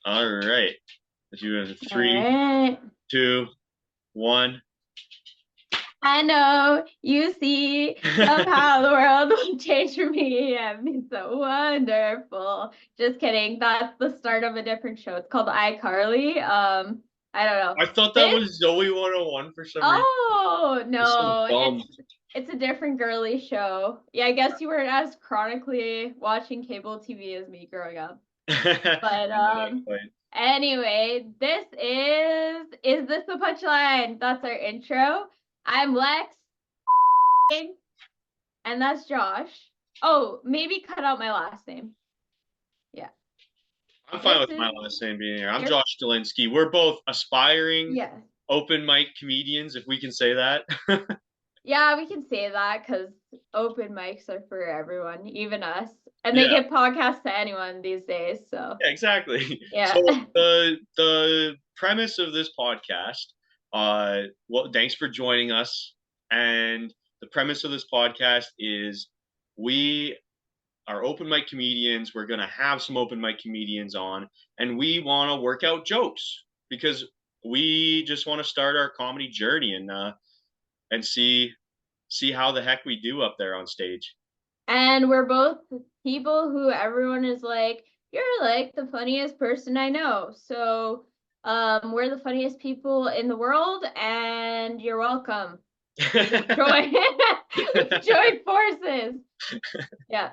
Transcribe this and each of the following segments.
All right. Let's do it. All Three, right. 2, 1. I know you see somehow the world will change for me and be so wonderful. Just kidding. That's the start of a different show. It's called iCarly. I don't know. I thought that This was Zoe 101 for some reason. Oh It's so no, dumb. it's a different girly show. Yeah, I guess you weren't as chronically watching cable TV as me growing up. But Not quite. anyway, Is This a Punchline? That's our intro. I'm Lex and that's Josh. Oh, maybe cut out my last name. Yeah. I'm fine This with my is last name being here. I'm your Josh Delinsky. We're both aspiring yeah. open mic comedians, if we can say that. Yeah, we can say that because open mics are for everyone, even us. And they Yeah, give podcasts to anyone these days. So, yeah, exactly. So yeah. the premise of this podcast, well, thanks for joining us. And the premise of this podcast is we are open mic comedians. We're gonna have some open mic comedians on, and we want to work out jokes because we just want to start our comedy journey and see how the heck we do up there on stage. And we're both people who everyone is like, you're like the funniest person I know. So, we're the funniest people in the world, and you're welcome. Let's join. Let's join forces. Yeah.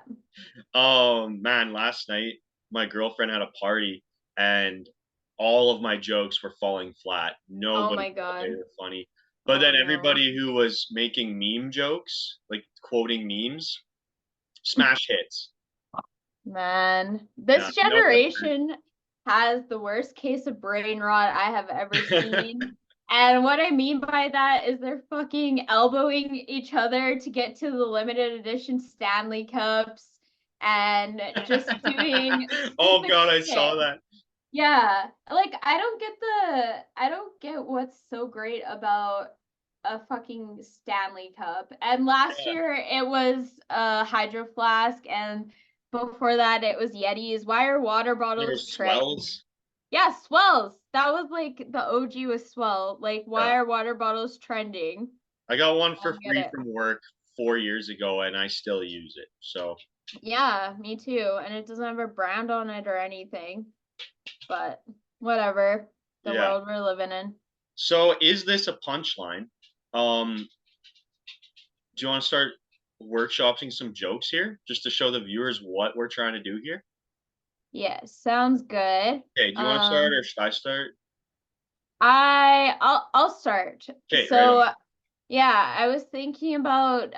Oh man, last night my girlfriend had a party and all of my jokes were falling flat. Oh Nobody my thought they God. were funny. But Oh then no. everybody who was making meme jokes, like quoting memes, smash hits. Man, Yeah, this no one. generation has the worst case of brain rot I have ever seen. And what I mean by that is they're fucking elbowing each other to get to the limited edition Stanley Cups and just doing Oh stupid God, I shit. saw that. Yeah, like I don't get what's so great about a fucking Stanley Cup. And last Yeah, year it was a Hydro Flask, and before that it was Yetis. Why are water there bottles was trend? swells. Yeah, Swells. That was like the OG was Swell. Like, Yeah, why are water bottles trending? I got one I for don't get free it. from work 4 years ago, and I still use it. So Yeah, me too. And it doesn't have a brand on it or anything. But whatever. The yeah. world we're living in. So is this a punchline? Do you want to start workshopping some jokes here just to show the viewers what we're trying to do here? Yeah, sounds good. Okay, do you want to start or should I start? I'll start. Okay, right on. So yeah, I was thinking about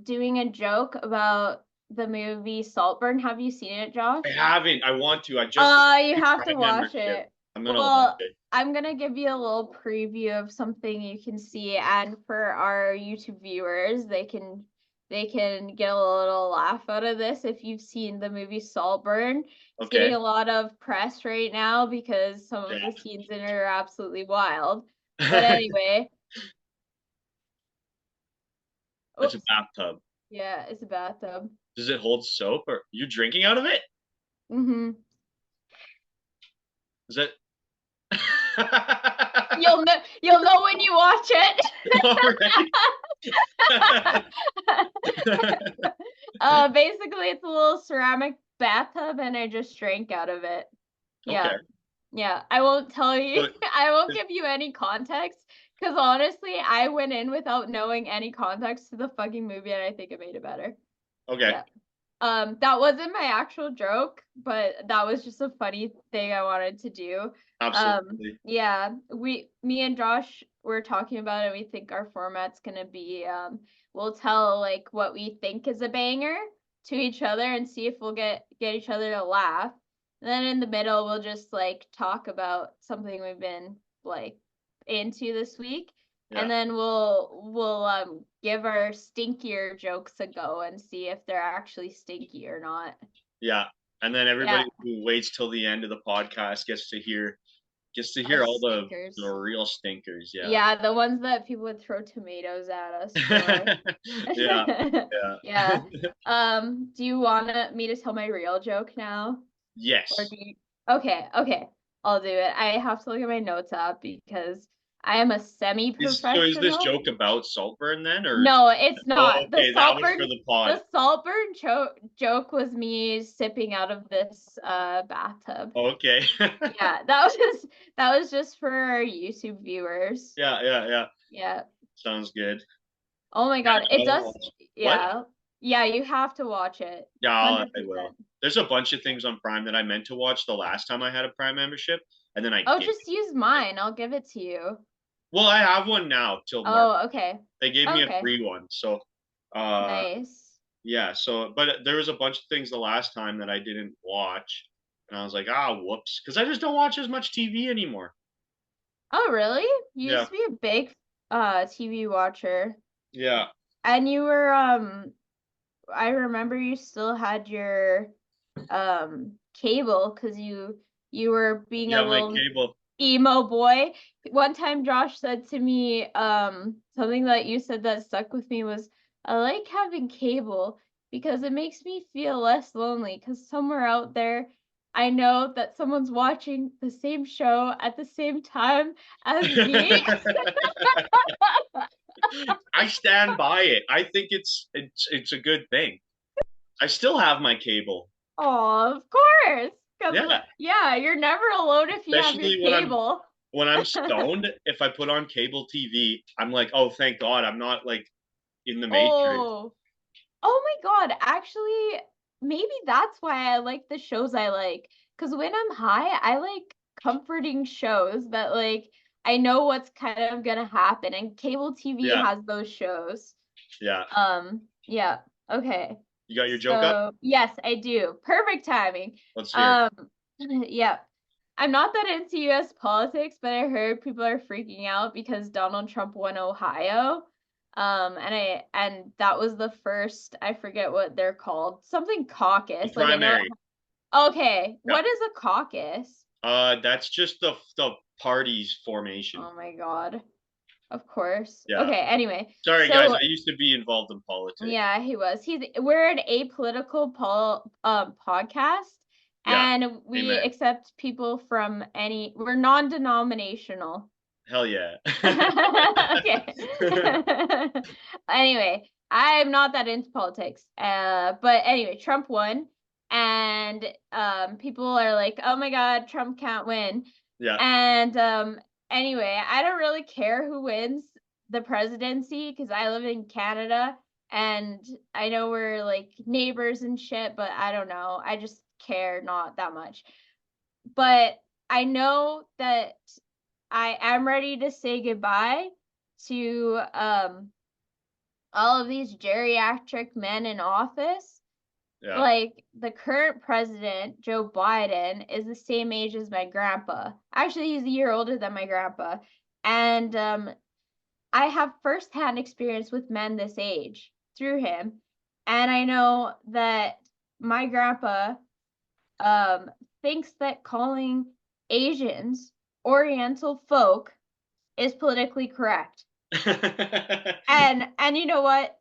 doing a joke about the movie Saltburn. Have you seen it, Josh? I haven't. I want to. I just got You the have to Prime watch membership. it. I'm gonna watch Well, it. I'm gonna give you a little preview of something you can see, and for our YouTube viewers, they can get a little laugh out of this if you've seen the movie Saltburn. It's getting Okay. a lot of press right now because some of the scenes in it are absolutely wild. But Yeah. anyway, It's a oops, bathtub. yeah, it's a bathtub. Does it hold soap or you drinking out of it? Mm-hmm. Is it? You'll know when you watch All right. it. Basically, it's a little ceramic bathtub, and I just drank out of it. Okay. Yeah, yeah. I won't tell you. But I won't give you any context because honestly, I went in without knowing any context to the fucking movie, and I think it made it better. okay. Yeah. That wasn't my actual joke, but that was just a funny thing I wanted to do. Absolutely. Yeah, me and Josh were talking about it. We think our format's gonna be, we'll tell like what we think is a banger to each other and see if we'll get each other to laugh. And then in the middle, we'll just like talk about something we've been like into this week, and Yeah. then we'll give our stinkier jokes a go and see if they're actually stinky or not. Yeah. And then Yeah, everybody who waits till the end of the podcast gets to our hear all the stinkers. real stinkers. Yeah. Yeah, the ones that people would throw tomatoes at us for. Yeah. Yeah. Yeah. Do you want me to tell my real joke now? Or Yes. do you? Okay, okay. I'll do it. I have to look at my notes app because I am a So is this semi-professional. joke about Saltburn then, or? No, it's Oh, not. okay, that was for the pod. The Saltburn joke was me sipping out of this bathtub. Okay. Yeah, that was just for our YouTube viewers. Yeah. Yeah. Sounds good. Oh my Yeah, God. It I'll does. watch. What? Yeah. Yeah, you have to watch it. Yeah, I 100%. will. There's a bunch of things on Prime that I meant to watch the last time I had a Prime membership, and then I Oh, didn't. just use mine. I'll give it to you. Well, I have one now till March. Oh, okay. They gave me a Okay. free one, so uh, Nice. yeah. So, but there was a bunch of things the last time that I didn't watch, and I was like, ah, whoops, because I just don't watch as much TV anymore. Oh, really? You used Yeah, to be a big TV watcher. yeah. And you were I remember you still had your cable because you were being a Yeah, my little cable. emo boy. One time Josh said to me, something that you said that stuck with me was, I like having cable because it makes me feel less lonely because somewhere out there I know that someone's watching the same show at the same time as me. I stand by it. I think it's a good thing. I still have my cable. Oh, of course. Because, Yeah, yeah, you're never alone if you have your especially cable. when I'm stoned. If I put on cable TV, I'm like, oh, thank God, I'm not like in the Matrix. Oh, oh my God. Actually, maybe that's why I like the shows I like. Because when I'm high, I like comforting shows that, like, I know what's kind of gonna happen, and cable TV Yeah, has those shows. yeah. Yeah. Okay. You got your joke up? So, yes, I do. Perfect timing. Let's hear it. Um, yeah. I'm not that into US politics, but I heard people are freaking out because Donald Trump won Ohio. And that was the first, I forget what they're called, something The caucus. Like I know, primary. okay, Yeah. what is a caucus? That's just the party's formation. Oh my God. Of course. Yeah. Okay, anyway. Sorry, guys. So I used to be involved in politics. yeah, he was. We're an apolitical podcast, Yeah. and we Amen. accept people from any. We're non-denominational. Hell yeah. Okay. Anyway, I'm not that into politics. But anyway, Trump won, and people are like, "Oh my God, Trump can't win." Yeah. And anyway, I don't really care who wins the presidency because I live in Canada and I know we're like neighbors and shit, but I don't know. I just care not that much. But I know that I am ready to say goodbye to all of these geriatric men in office. Yeah. Like the current president, Joe Biden, is the same age as my grandpa. Actually, he's a year older than my grandpa. And I have firsthand experience with men this age through him. And I know that my grandpa um, thinks that calling Asians Oriental folk is politically correct. And you know what?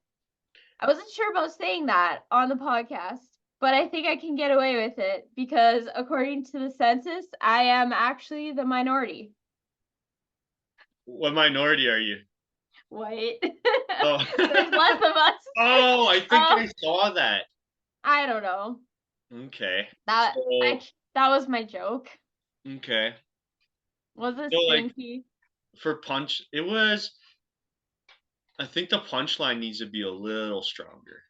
I wasn't sure about saying that on the podcast, but I think I can get away with it because according to the census, I am actually the minority. What minority are you? White. Oh. There's less of us. Oh, I think Um, I saw that. I don't know. Okay. That So, that was my joke. okay. Was it So like stinky? for punch, it was I think the punchline needs to be a little stronger.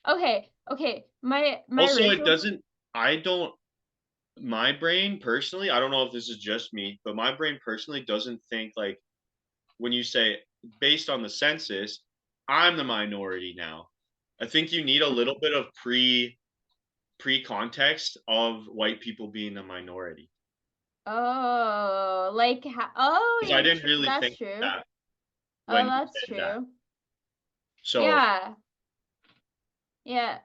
Okay, okay. My Also, it original doesn't I don't my brain personally, I don't know if this is just me, but my brain personally doesn't think like when you say based on the census, I'm the minority now. I think you need a little bit of pre context of white people being the minority. Oh, like oh 'Cause I yeah, didn't really that's think true. that Oh, when you that's said that. true. So Yeah. Yeah.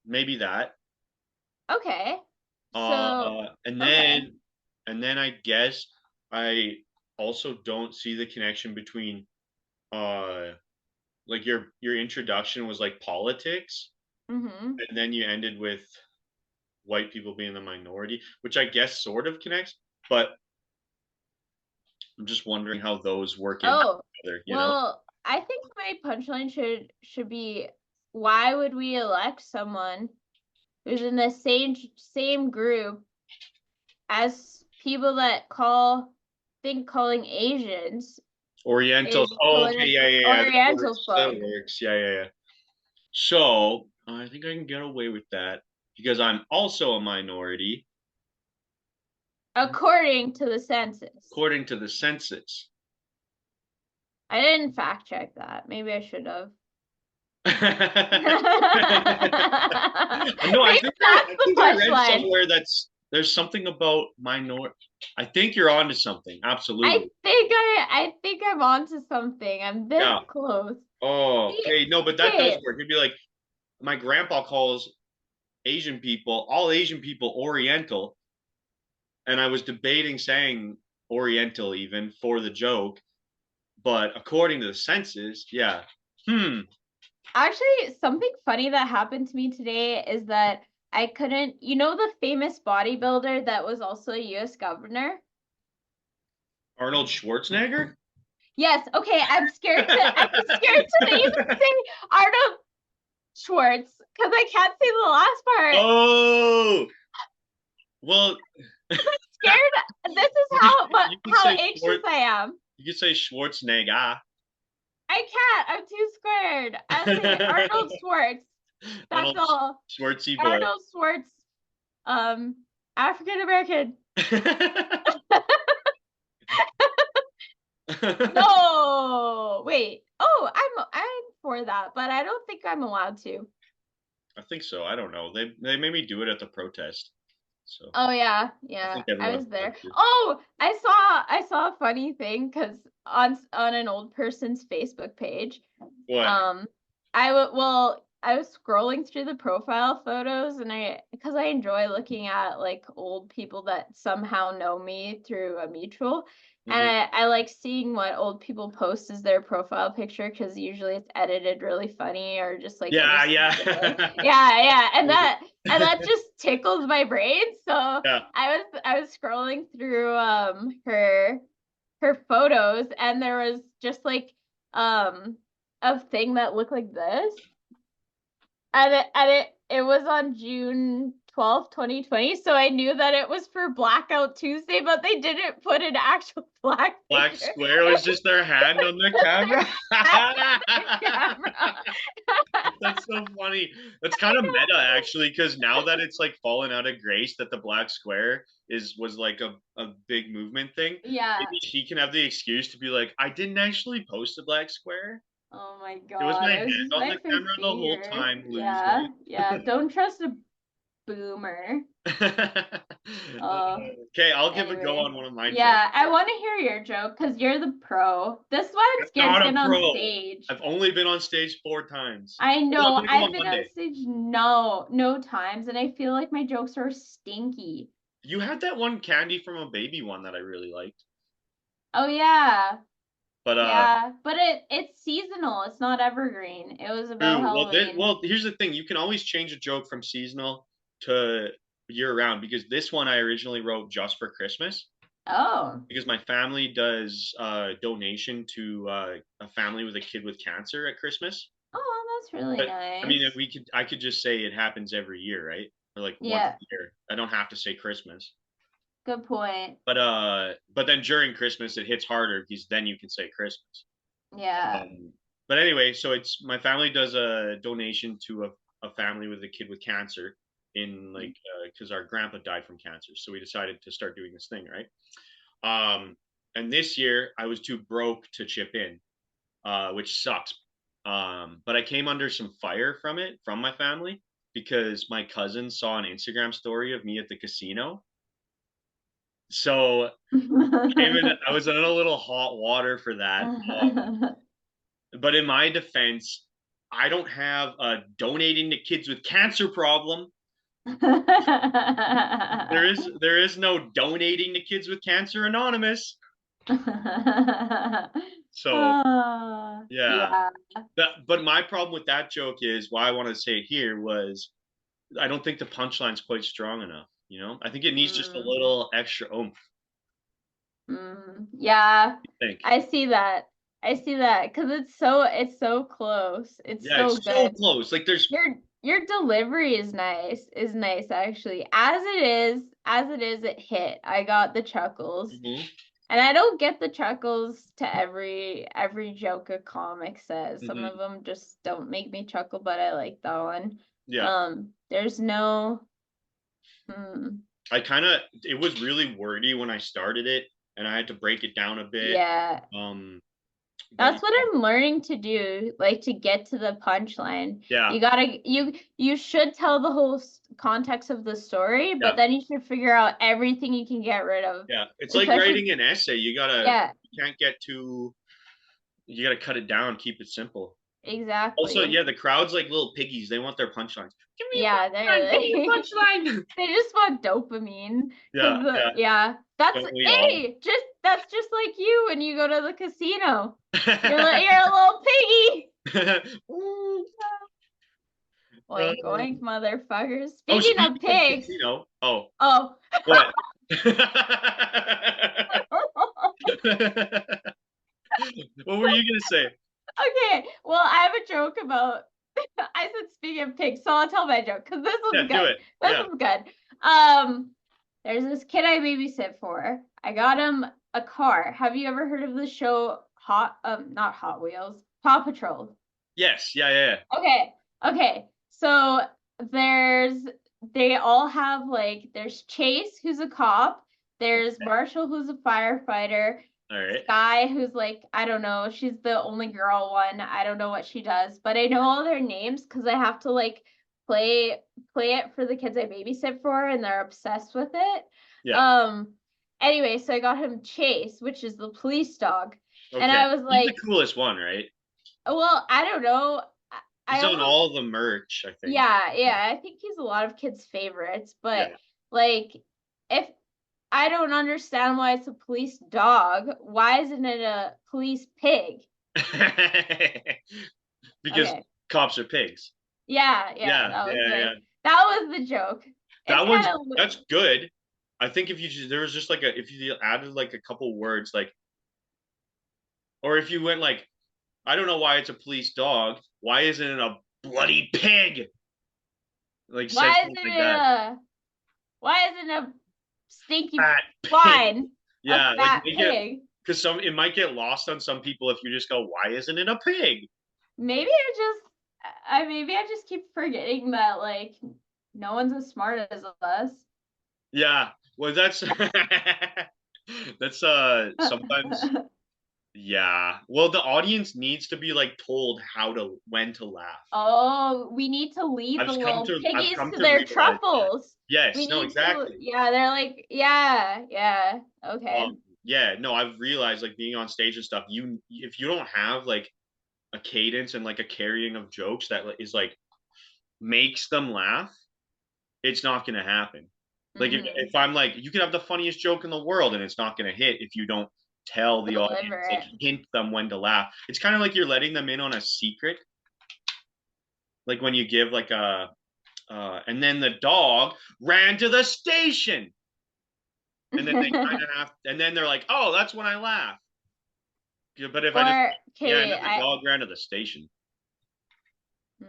maybe that. Okay. So, And okay. then I guess I also don't see the connection between uh like your introduction was like politics Mhm. and then you ended with white people being the minority, which I guess sort of connects, but I'm just wondering how those work in Oh, together, you know? well, I think my punchline should be, why would we elect someone who's in the same group as people that think calling Asians Orientals. is Oh, okay, yeah, politically yeah, yeah. Oriental That folk. works. Yeah, yeah, yeah. So I think I can get away with that because I'm also a minority According to the census. according to the census. I didn't fact check that. Maybe I should have. No, Maybe that's I the think I read punchline. somewhere there's something about minor. I think you're onto something. Absolutely. I think I'm onto something. I'm this Yeah. close. Oh, See, okay. No, but that does okay. work. It'd be like my grandpa calls Asian people, all Asian people, Oriental, and I was debating saying Oriental even for the joke, but according to the census, yeah. Hmm. Actually, something funny that happened to me today is that I couldn't, the famous bodybuilder that was also a US governor? Arnold Schwarzenegger? Yes, okay, I'm scared to even say Arnold Schwartz because I can't say the last part. Oh, well, Scared. This is how you anxious I am. could say Schwarzenegger. I can't. I'm too scared. I'll say Arnold Schwartz. That's Arnold all. Schwartzy boy. Arnold Schwartz, um, African American. No, wait. Oh, I'm for that, but I don't think I'm allowed to. I think so. I don't know. They made me do it at the protest, so Oh yeah, I yeah. think I everyone was had there. to. Oh, I saw a funny thing because on an old person's Facebook page, What? um, I was scrolling through the profile photos and because I enjoy looking at like old people that somehow know me through a mutual. And Hmm. I like seeing what old people post as their profile picture because usually it's edited really funny or just like in a Yeah, silly. yeah. Yeah, yeah. And that just tickles my brain. So Yeah. I was scrolling through her photos and there was just like a thing that looked like this. And it was on June 12th, 2020. So I knew that it was for Blackout Tuesday, but they didn't put an actual flag Black picture. square was just their hand on the Just their camera. hand on the camera. That's so funny. That's kind of meta actually, because now that it's like fallen out of grace that the black square was like a big movement thing, Yeah. maybe she can have the excuse to be like, I didn't actually post a black square. Oh my It was God. my It was hand just on my the camera the whole fear. time, loser. Yeah. Yeah. Don't trust a boomer. Oh, Okay, I'll give a go anyway. on one of my jokes. Yeah, I want to hear your joke because you're the pro. This one I'm scares not a getting on pro. stage. I've only been on stage 4 times. I Well, I'm know gonna go I've on been on Monday. stage no times, and I feel like my jokes are stinky. You had that one candy from a baby one that I really liked. Oh yeah, But yeah, but it's seasonal. It's not evergreen. It was about true. Halloween. Well, here's the thing. You can always change a joke from seasonal to year round because this one I originally wrote just for Christmas Oh, because my family does donation to a family with a kid with cancer at Christmas. oh, that's really But I mean, nice. I could just say it happens every year, right? Or like once Yeah, a year. I don't have to say Christmas. good point. But then during Christmas it hits harder because then you can say Christmas. Yeah. But anyway, so it's my family does a donation to a family with a kid with cancer in like because our grandpa died from cancer, so we decided to start doing this thing, right? And this year I was too broke to chip in, which sucks. But I came under some fire from it from my family because my cousin saw an Instagram story of me at the casino. So I was in a little hot water for that. But in my defense, I don't have a donating to kids with cancer problem. There is no donating to kids with cancer anonymous. So yeah. Yeah. But my problem with that joke is why I want to say it here was I don't think the punchline's quite strong enough. You know, I think it needs just a Mm. little extra oomph. Yeah, I think. I see that. I see that because it's so close. It's Yeah, so it's so good. close. Like there's. Your delivery is nice. Is nice actually. As it is, it hit. I got the chuckles. Mhm, And I don't get the chuckles to every joke a comic says. Some mhm. of them just don't make me chuckle, but I like that one. Yeah. There's no hmm, I kind of it was really wordy when I started it, and I had to break it down a bit. yeah. Um, but That's what I'm learning to do, like to get to the punchline. yeah, You should tell the whole context of the story, yeah, but then you should figure out everything you can get rid of. yeah. It's like Especially writing an essay. yeah, You can't get too. You gotta cut it down, keep it simple. Also, exactly. yeah, the crowd's like little piggies. They want their punchlines. Give me Yeah, a punchline. Give me a punchline. they just want dopamine Yeah, because yeah. yeah, that's Don't we all? hey, that's just like you when you go to the casino. You're a little piggy. Ooh, Oink uh, oink, motherfuckers. oh, Speaking of speaking of pigs, casino. Oh, oh. what? What were you gonna say? Okay, well, I have a joke about. I said speaking of pigs, so I'll tell my joke because this Yeah, one's do good. it. This Yeah. one's good. Um, there's this kid I babysit for. I got him a car. Have you ever heard of the show not Hot Wheels, Paw Patrol? Yes. Yeah. Yeah. Okay, okay. So there's they all have like there's Chase who's a cop, there's Marshall who's a firefighter, All right. Sky who's like I don't know, she's the only girl one. I don't know what she does, but I know all their names because I have to like play play it for the kids I babysit for and they're obsessed with it. Yeah. Um anyway, so I got him Chase, which is the police dog. And Okay. I was He's the like, coolest one, right? well, I don't know. I He's on almost all the merch, I think. yeah, yeah, I think he's a lot of kids' favorites, but Yeah. like if I don't understand why it's a police dog, why isn't it a police pig? Because Okay. cops are pigs. Yeah, yeah, Yeah. that was Yeah. Yeah. that was the joke. It's That one's kind of that's good. I think if you just there was just like a if you added like a couple words like or if you went like I don't know why it's a police dog. Why isn't it a bloody pig? Like said why something isn't like it that. a stinky Fat pig. swine, a Yeah, like fat make it pig? because some it might get lost on some people if you just go, why isn't it a pig? Maybe I just keep forgetting that like no one's as smart as us. Yeah. Well, that's that's sometimes yeah. Well, the audience needs to be like told how to when to laugh. Oh, we need to lead the little I've piggies come to to their realize that. truffles. We Yes, no, need to, exactly. yeah, they're like, yeah, yeah, okay. Yeah, no, I've realized like being on stage and stuff, you if you don't have like a cadence and like a carrying of jokes that is like makes them laugh, it's not going to happen. Like Mm-hmm. if I'm like, you can have the funniest joke in the world and it's not going to hit if you don't tell the Deliver audience, like it. hint them when to laugh. It's kind of like you're letting them in on a secret. Like when you give like and then the dog ran to the station. And then they kind of have, and then they're like, oh, that's when I laugh. Yeah, but if I just, Or, yeah, and okay, then the dog ran to the station, mm,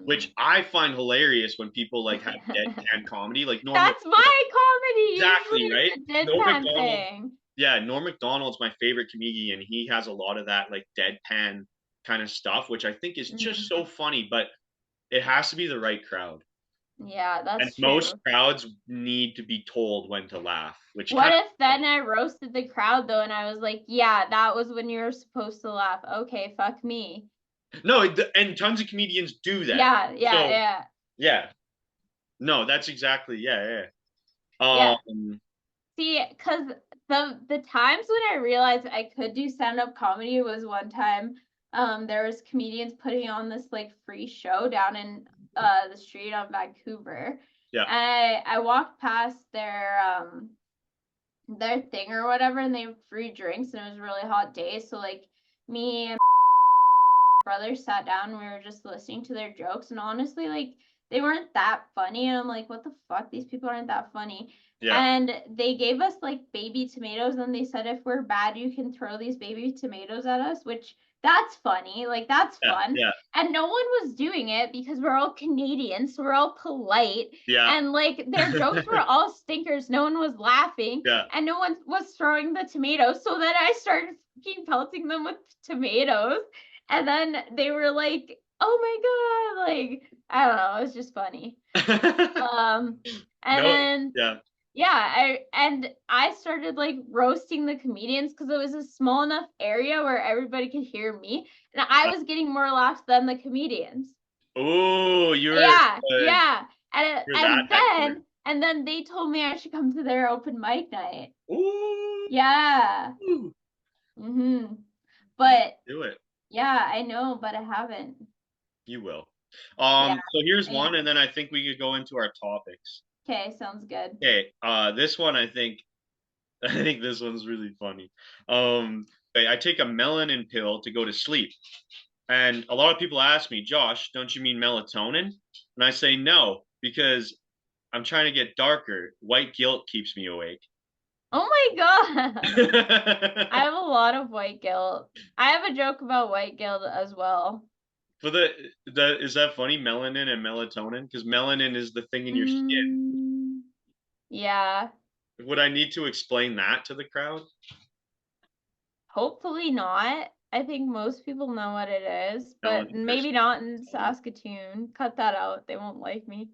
which I find hilarious when people like have deadpan comedy, like Norm that's Macdonald. my comedy. Usually Exactly, right? it's a Norm deadpan Macdonald. thing. Yeah, Norm Macdonald's my favorite comedian. He has a lot of that like deadpan kind of stuff, which I think is just Mm, so funny, but it has to be the right crowd. yeah, And that's most true. crowds need to be told when to laugh, which What kind if then I roasted the crowd though and I was like, yeah, that was when you were supposed to laugh. Okay, fuck me. of no, and tons of comedians do that. Yeah, yeah, So yeah. yeah, no, that's exactly yeah, Yeah. yeah. See, because the times when I realized I could do stand-up comedy was one time there was comedians putting on this like free show down in the street on Vancouver. Yeah. And I walked past their thing or whatever and they had free drinks and it was a really hot day. So like me and brother sat down and we were just listening to their jokes and honestly like they weren't that funny and I'm like what the fuck these people aren't that funny Yeah. And they gave us like baby tomatoes, and they said if we're bad, you can throw these baby tomatoes at us, which that's funny. Like that's Yeah. fun. Yeah. And no one was doing it because we're all Canadians, so we're all polite. Yeah. And like their jokes were all stinkers. No one was laughing, Yeah. and no one was throwing the tomatoes. So then I started fucking pelting them with tomatoes. And then they were like, oh my God, like I don't know, it was just funny. And No. then Yeah. yeah, I started like roasting the comedians because it was a small enough area where everybody could hear me, and I was getting more laughs than the comedians. Oh, you're Yeah, yeah, and you're that and type of player. then they told me I should come to their open mic night. Ooh. Yeah. But Do it. yeah, I know, but I haven't. You will. Yeah. So here's I- one, and then I think we could go into our topics. Okay, sounds good. Okay. This one I think I think this one's really funny. I take a melanin pill to go to sleep. And a lot of people ask me, Josh, don't you mean melatonin? And I say no, because I'm trying to get darker. White guilt keeps me awake. Oh my God. I But have a lot of white guilt. I have a joke about white guilt as well. the is that funny? Melanin and melatonin? Because melanin is the thing in your skin. Yeah, Would I need to explain that to the crowd? hopefully not. I think most people know what it is, but Melanin maybe versus not in Saskatoon. Cut that out. They won't like me.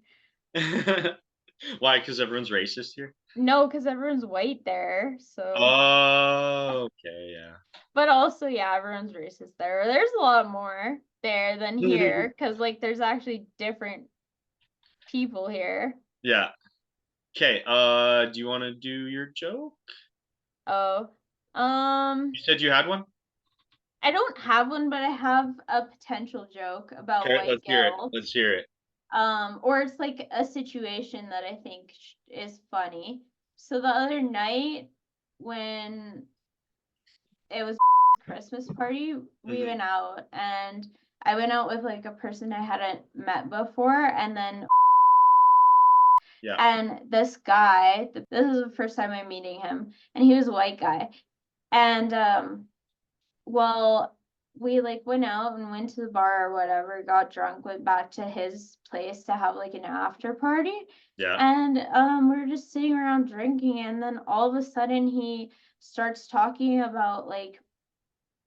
melatonin. Why? Because everyone's racist here? No, because everyone's white there. So, Oh, okay, yeah. but also, yeah, everyone's racist there. There's a lot more there than here because, like, there's actually different people here. Yeah. Okay, do you want to do your joke? Oh, You said you had one? I don't have one, but I have a potential joke about Okay, white let's hear it. guilt. Let's hear it. Or it's like a situation that I think is funny. So the other night when it was Christmas party, we Mhm. went out, and I went out with like a person I hadn't met before, and then Yeah. and this guy, this is the first time I'm meeting him, and he was a white guy. And well, we like went out and went to the bar or whatever, got drunk, went back to his place to have like an after party. Yeah. And we were just sitting around drinking, and then all of a sudden he starts talking about like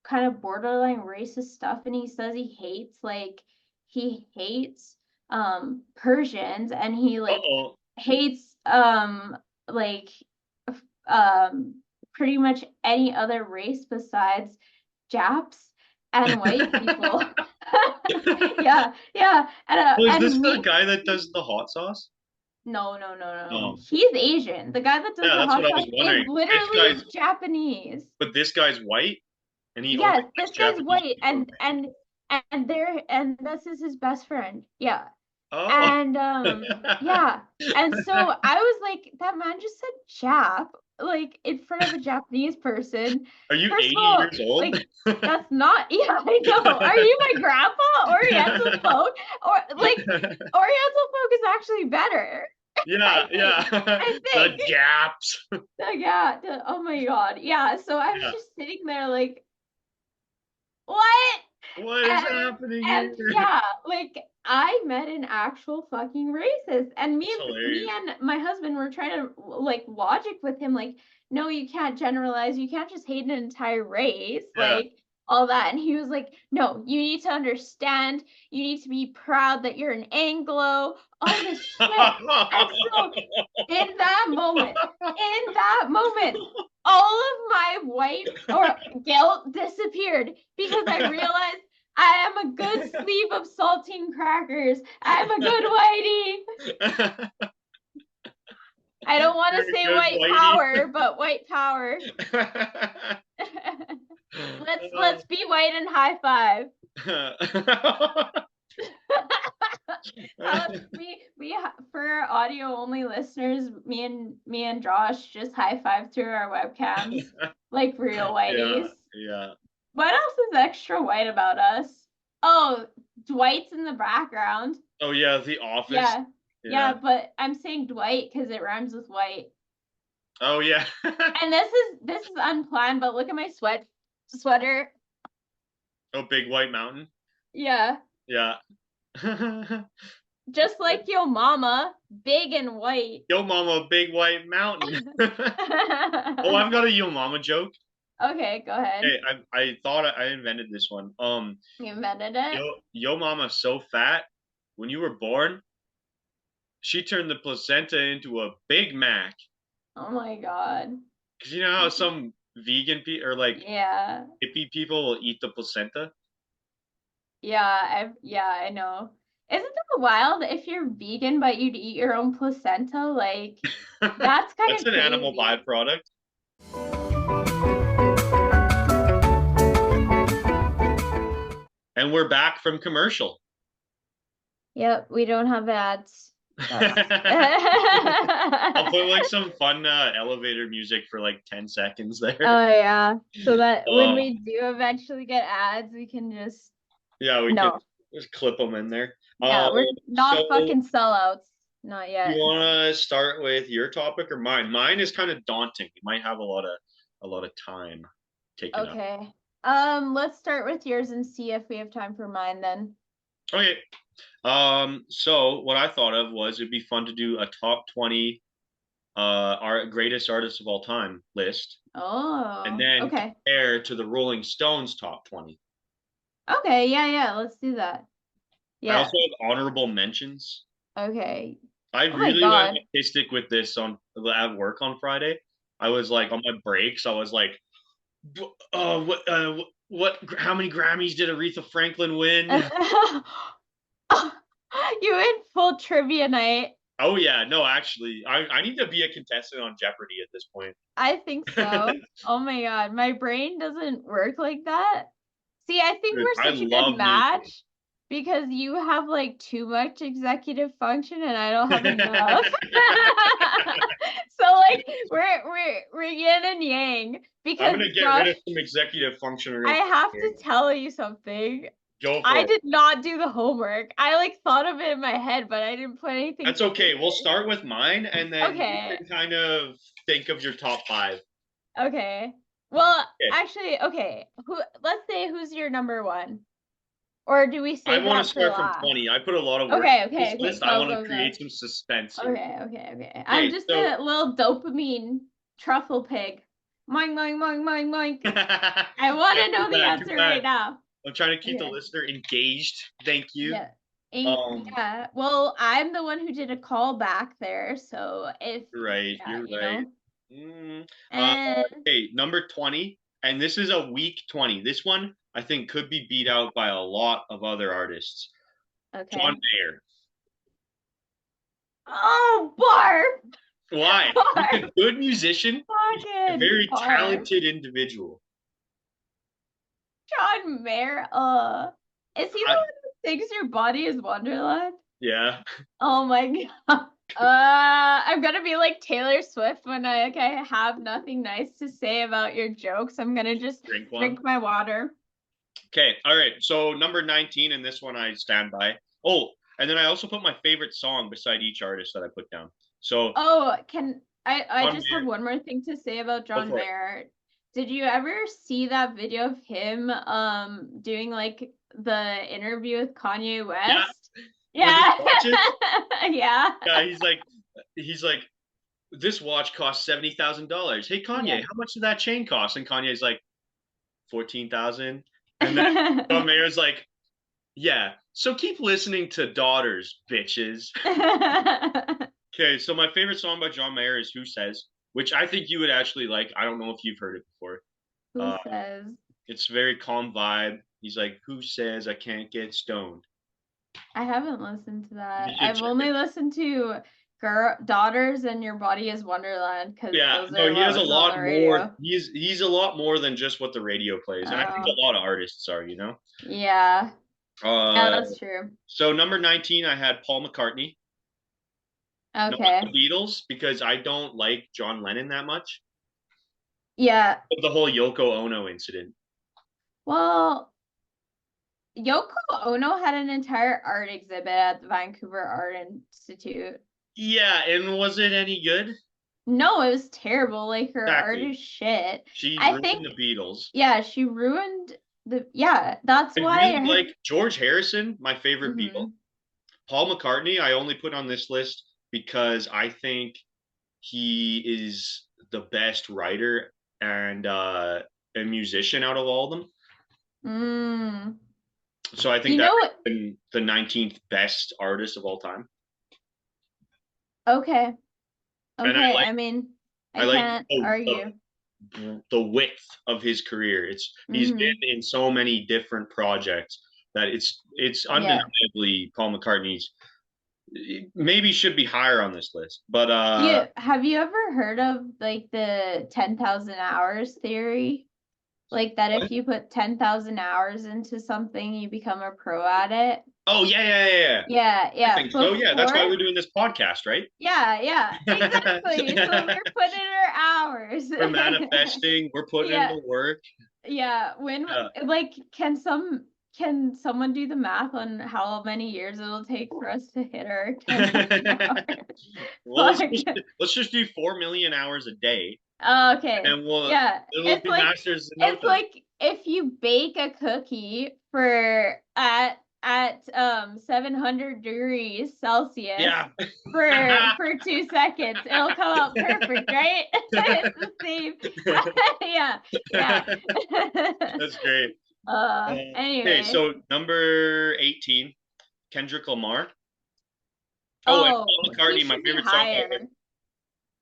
kind of borderline racist stuff, and he says he hates Persians, and he like Uh-oh. hates like pretty much any other race besides Japs and white people. Yeah, yeah. Well, is this And the me, guy that does the hot sauce? no. Oh, He's Asian. The guy that does yeah, the that's what hot I sauce was is wondering. literally Japanese. But this guy's white, and he only Yes, likes this guy's Japanese white, people. and this is his best friend. Yeah. Oh. And yeah. And so I was like, that man just said Jap, like in front of a Japanese person. Are you First of 80 all, years old? like that's not yeah, I know. Are you my grandpa? Oriental folk? Or like Oriental folk is actually better. Yeah, I think. yeah. I The think. Japs. Yeah. Oh my God. Yeah. So I was Yeah. just sitting there like, what? What is And happening and here? yeah, like I met an actual fucking racist, and It's me hilarious. and my husband were trying to like logic with him, like, no, you can't generalize, you can't just hate an entire race, Yeah. like all that. And he was like, no, you need to understand, you need to be proud that you're an Anglo, all this shit. And so in that moment, all of my white or guilt disappeared because I realized I am a good sleeve of saltine crackers. I'm a good whitey. I don't want You're to a say good white whitey. power, but white power. Let's be white and high five. For our audio only listeners, me and Josh just high five through our webcams like real Yeah, whiteys. yeah. What else is extra white about us? Oh, Dwight's in the background. Oh yeah, The Office. Yeah. Yeah. Yeah, but I'm saying Dwight because it rhymes with white. Oh yeah. And this is unplanned, but look at my sweater. Oh, Big White Mountain. Yeah. Yeah. Just like your mama, big and white. Yo Mama, Big White Mountain. Oh, I've got a Yo Mama joke. Okay, go ahead. Hey, I thought I invented this one. You invented it? Yo Mama's so fat. When you were born, she turned the placenta into a Big Mac. Oh my God. Cause you know how some vegan or like Yeah. hippie people will eat the placenta. Yeah, I know. Isn't that wild if you're vegan but you'd eat your own placenta? Like, that's kind That's of an animal crazy. byproduct. And we're back from commercial. Yep, we don't have ads. That's I'll put like some fun elevator music for like 10 seconds there. Oh yeah. So that when Uh, we do eventually get ads, we can just yeah, we can no. just clip them in there. Yeah, we're So not fucking sellouts. Not you yet. want to start with your topic or mine? Mine is kind of daunting. It might have a lot of time taken up. Okay. Let's start with yours and see if we have time for mine then. Okay. So what I thought of was it'd be fun to do a top 20 our greatest artists of all time list and Oh, then okay. compare to the Rolling Stones top 20. Okay, yeah, let's do that. I Yeah. also have honorable mentions. Okay. I Oh my really went God. artistic with this on at work on Friday. I was like on my breaks, I was like, how many Grammys did Aretha Franklin win? You went full trivia night. Oh yeah, no, actually, I need to be a contestant on Jeopardy at this point. I think so. Oh my God. My brain doesn't work like that. See, I think Dude, we're I such a good love music. match because you have like too much executive function and I don't have enough. So like we're yin and yang I'm because gonna get rid Josh, of some executive function real I quick have here. to tell you something. Go I for it. did not do the homework. I like thought of it in my head, but I didn't put anything That's okay. We'll together. start with mine, and then you Okay. can kind of think of your top five. Okay. Well, Okay. actually, okay. Let's say who's your number one? Or do we I save want to that for start from last? 20. I put a lot of work Okay, in this okay, okay. list. I Go, want to go, go. create some suspense here. Okay. I'm Okay, just so a little dopamine truffle pig. Moink, moink, moink, moink, moink. I want yeah, to too know the bad, too answer right bad. now. I'm trying to keep the Okay. listener engaged. Thank you. Yeah. Um, Yeah. Well, I'm the one who did a call back there, so if you're right. yeah, You're you right. know. Mm, uh, And okay, number 20, and this is a weak 20. This one I think could be beat out by a lot of other artists. John okay. Mayer. Oh, barf. Why? He's a Barf. good musician. He's a Fucking very barf. talented individual. John Mayer. Is he the I, one who thinks your body is Wonderland? yeah. Oh my God. I'm gonna be like Taylor Swift when I have nothing nice to say about your jokes. I'm gonna just Drink one. drink my water. Okay. All right. So number 19, and this one I stand by. Oh, and then I also put my favorite song beside each artist that I put down. So Oh, can I John just have Mayer, one more thing to say about go John for it. Mayer. Did you ever see that video of him doing like the interview with Kanye Yeah. West? With his Yeah. watches. Yeah. Yeah. He's like, this watch costs $70,000. Hey Kanye, Yeah. how much did that chain cost? And Kanye's like 14,000. And then John Mayer's like, yeah. So keep listening to Daughters, bitches. Okay, so my favorite song by John Mayer is "Who Says," which I think you would actually like. I don't know if you've heard it before. Who Uh, says? it's very calm vibe. He's like, "Who says I can't get stoned?" I haven't listened to You that. should I've check it. only listened to Daughters and Your Body is Wonderland because Yeah, those no, are he what has a was on lot the more. radio. He's a lot more than just what the radio plays, and I think Oh, a lot of artists are. yeah. Yeah, Uh, that's true. so number 19, I had Paul McCartney, not the Okay. Beatles, because I don't like John Lennon that much. Yeah. The whole Yoko Ono incident. Well, Yoko Ono had an entire art exhibit at the Vancouver Art Institute. Yeah, and was it any good? No, it was terrible. Like her art Exactly. is shit. She I ruined think, the Beatles. yeah, she ruined yeah, that's I why really like George Harrison, my favorite Beatle. hmm Paul McCartney, I only put on this list because I think he is the best writer and musician out of all of them. Mm. So I think You that know makes what? him the 19th best artist of all time. Okay. And Okay. I mean, I I like can't argue. the width of his career. He's hmm been in so many different projects that it's Yeah. undeniably Paul McCartney's maybe should be higher on this list. But Have you ever heard of like the 10,000 hours theory? Like that if you put 10,000 hours into something, you become a pro at it? oh yeah. Yeah, I yeah. think so. Yeah, that's why Before, we're doing this podcast, right? yeah, exactly. So we're putting our hours. We're manifesting, we're putting in Yeah, the work. yeah. When Yeah. like can someone do the math on how many years it'll take for us to hit our 10,000 hours? Well, Like, let's just do 4 million hours a day, okay. and Yeah. we'll be masters in no It's time. like if you bake a cookie for at 700 degrees Celsius Yeah. for 2 seconds, it'll come out perfect, right? It's the same. Yeah, yeah. That's great. Okay, Anyway. so number 18, Kendrick Lamar. Oh, and Oh, Paul he McCartney. My should be higher.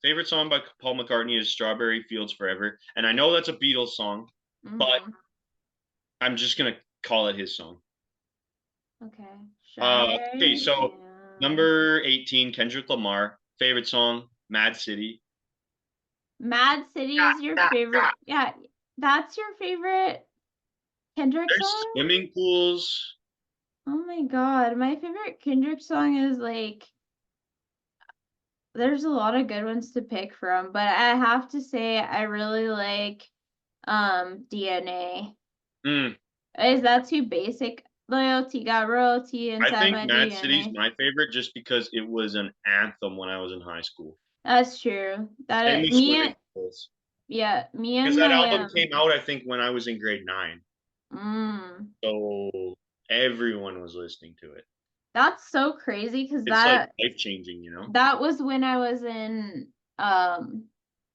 favorite song by Paul McCartney is "Strawberry Fields Forever," and I know that's a Beatles song, but hmm I'm just gonna call it his song. Okay. Okay, Strawberry so fields. number 18, Kendrick Lamar. Favorite song, Mad City. Mad City is your favorite. Yeah, that's your favorite Kendrick There's song? swimming pools. Oh my God. My favorite Kendrick song is like, there's a lot of good ones to pick from, but I have to say I really like DNA. Mm, Is that too basic? Loyalty got royalty I inside think my Mad City's DNA. my favorite just because it was an anthem when I was in high school. That's true. Same That with me swimming and pools. yeah, me Because and that my album came out, I think, when I was in grade 9. mm, So everyone was listening to it. that's so crazy because It's like life changing, you know? that was when I was in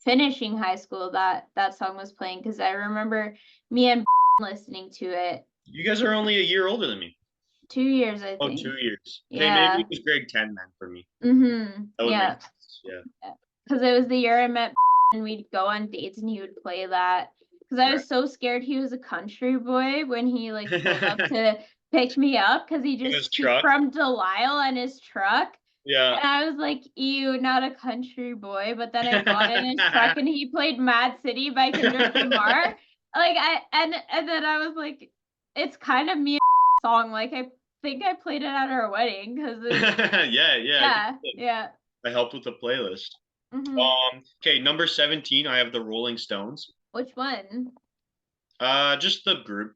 finishing high school that song was playing because I remember me and listening to it You guys are only a year older than me. 2 years, I Oh, think. 2 years. Okay, maybe Yeah. it was grade 10 then for me. That would make Yeah. sense. Yeah. Because it was the year I met and we'd go on dates and he would play that. Because I Right. was so scared he was a country boy when he like pulled up to pick me up because In his he's truck. from Delisle and his truck. Yeah. And I was like, ew, not a country boy. But then I got in his truck and he played Mad City by Kendrick Lamar. Like and then I was like, it's kind of me song. Like I think I played it at our wedding because Yeah, I think yeah, yeah. I helped with the playlist. hmm Okay, number 17, I have the Rolling Stones. Which one? Just the group.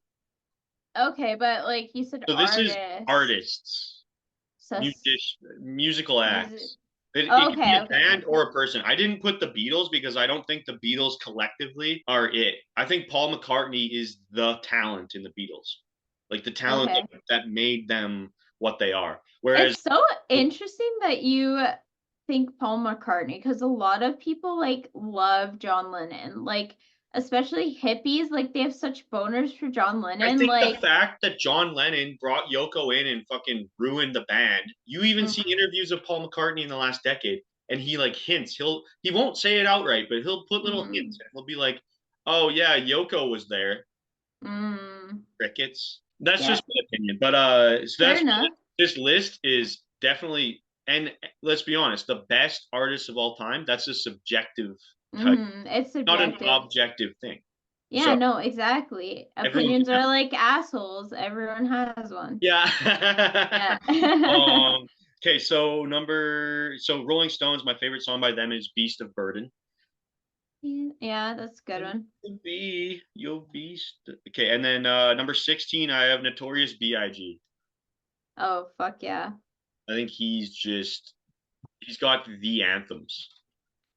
Okay, but like you said, So this is artist. artists, Sus musical music. acts. It could be Okay, a okay, band okay. or a person. I didn't put the Beatles because I don't think the Beatles collectively are it. I think Paul McCartney is the talent in the Beatles, like the talent Okay. that made them what they are. Whereas, It's so interesting that you think Paul McCartney because a lot of people like love John Lennon. Like especially hippies, like they have such boners for John I Lennon. think the Like fact that John Lennon brought Yoko in and fucking ruined the band. You even see mhm, interviews of Paul McCartney in the last decade, and he like hints. He won't say it outright, but he'll put little hints. mm, And he'll be like, "Oh yeah, Yoko was there." mm, Crickets. That's yeah, just my opinion. But so fair that's enough. this list is definitely, and let's be honest, the best artists of all time. That's a subjective type, It's not an subjective. objective thing. Yeah, So no, exactly. everyone can Opinions have. are like assholes. Everyone has one. Yeah. Yeah. Okay, so Rolling Stones, my favorite song by them is Beast of Burden. Yeah, that's a good one. Be your beast. Okay, and then number 16, I have Notorious B.I.G. Oh, fuck yeah. I think he's got the anthems.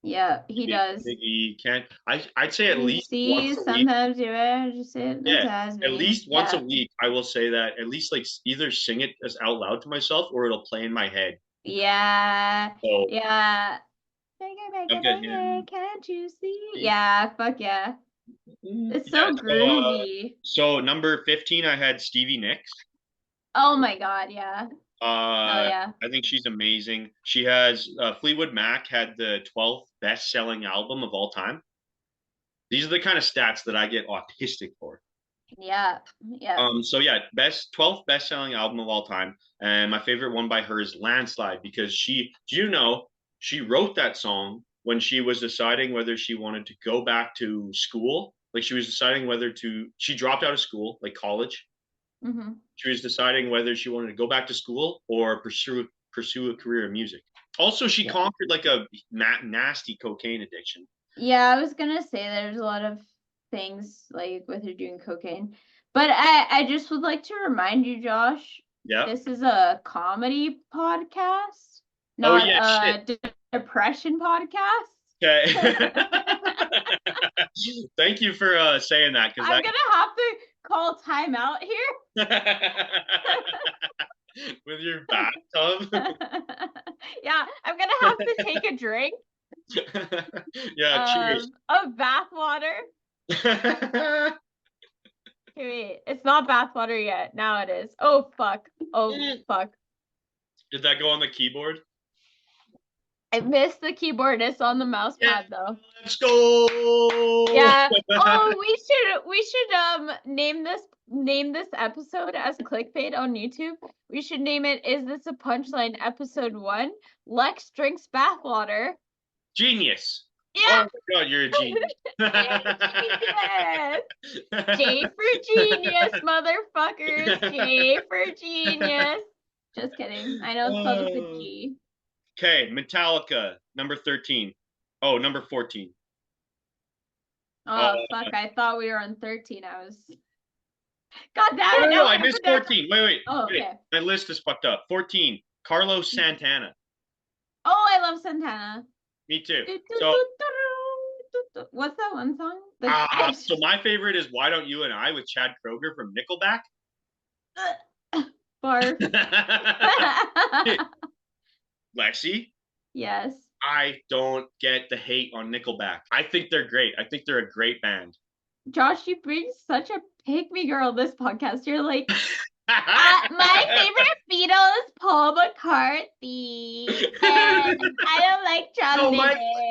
Yeah, he does. He can't. I'd say at You least once see, a week. sometimes you just Yeah, hypnotize at me. least once a Yeah. week, I will say that. At least like either sing it as out loud to myself or it'll play in my head. Yeah. So Yeah. Bigger, I'll bigger, get bigger, him. can't you see? Yeah, fuck yeah. It's Yeah. so groovy. So number 15, I had Stevie Nicks. Oh my god, yeah. Hell Uh, yeah. I think she's amazing. She has Fleetwood Mac had the 12th best-selling album of all time. These are the kind of stats that I get autistic for. Yeah. Yeah. So yeah, 12th best-selling album of all time, and my favorite one by her is Landslide because do you know, she wrote that song when she was deciding whether she wanted to go back to school. Like she was deciding she dropped out of school, like college. hmm She was deciding whether she wanted to go back to school or pursue a career in music. Also, she Yeah. conquered like a nasty cocaine addiction. Yeah, I was gonna say there's a lot of things like with her doing cocaine. But I just would like to remind you, Josh, Yeah. this is a comedy podcast, Oh not yeah, shit. a depression podcast. Okay. Thank you for saying that because I'm gonna have to call timeout here. with your bathtub. Yeah, I'm gonna have to take a drink Yeah, cheers. of bathwater. Okay, wait, it's not bathwater yet. Now it is. Oh fuck. Oh fuck. Did that go on the keyboard? I missed the keyboard. It's on the mouse Yeah, pad though. let's go. Yeah. Oh, we should name this episode as clickbait on YouTube. We should name it Is This a Punchline Episode 1? Lex Drinks Bathwater. Genius. Yeah. Oh my god, you're a genius. Genius. J for genius, motherfuckers. J for genius. Just kidding. I know it's spelled with a G. Okay, Metallica, number 13. Oh, number 14. Uh, Oh fuck! I thought we were on 13. I was. God oh, damn no, it! no, No, I I missed put that. 14. Wait. Oh, okay. My list is fucked up. 14, Carlos Santana. Oh, I love Santana. Me too. So, What's that one song? so my favorite is Why Don't You and I with Chad Kroeger from Nickelback. Barf. Lexi, Yes. I don't get the hate on Nickelback. I think they're great. I think they're a great band. Josh, you bring such a pick me girl this podcast. You're like, my favorite Beatle is Paul McCartney, and I don't like John Lennon.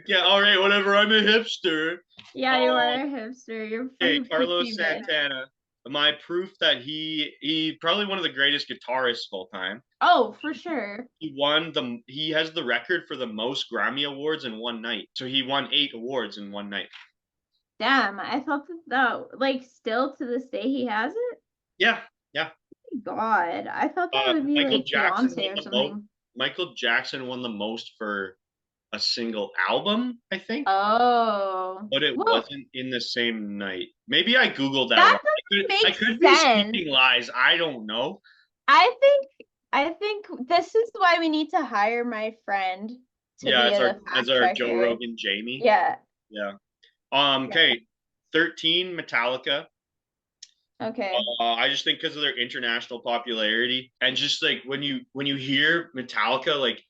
Yeah, all right, whatever. I'm a hipster. Yeah, you are a hipster. You're Hey, fucking Carlos picky, bitch. Santana. My proof that he probably one of the greatest guitarists of all time. Oh, for sure. He has the record for the most Grammy awards in one night. So he won 8 awards in one night. Damn, I thought that like still to this day he has it. Yeah, yeah. God, I thought that would be Michael like Jackson Beyonce won or the most. something. Michael Jackson won the most for a single album, I think. Oh, But it well, wasn't in the same night. Maybe I googled that that wrong. doesn't I make could be sense. speaking lies. I don't know. I think this is why we need to hire my friend to Yeah, be the as fact our Joe checker. Rogan Jamie. Yeah. Yeah. Okay. 13, Metallica. Okay. I just think because of their international popularity and just like when you hear Metallica like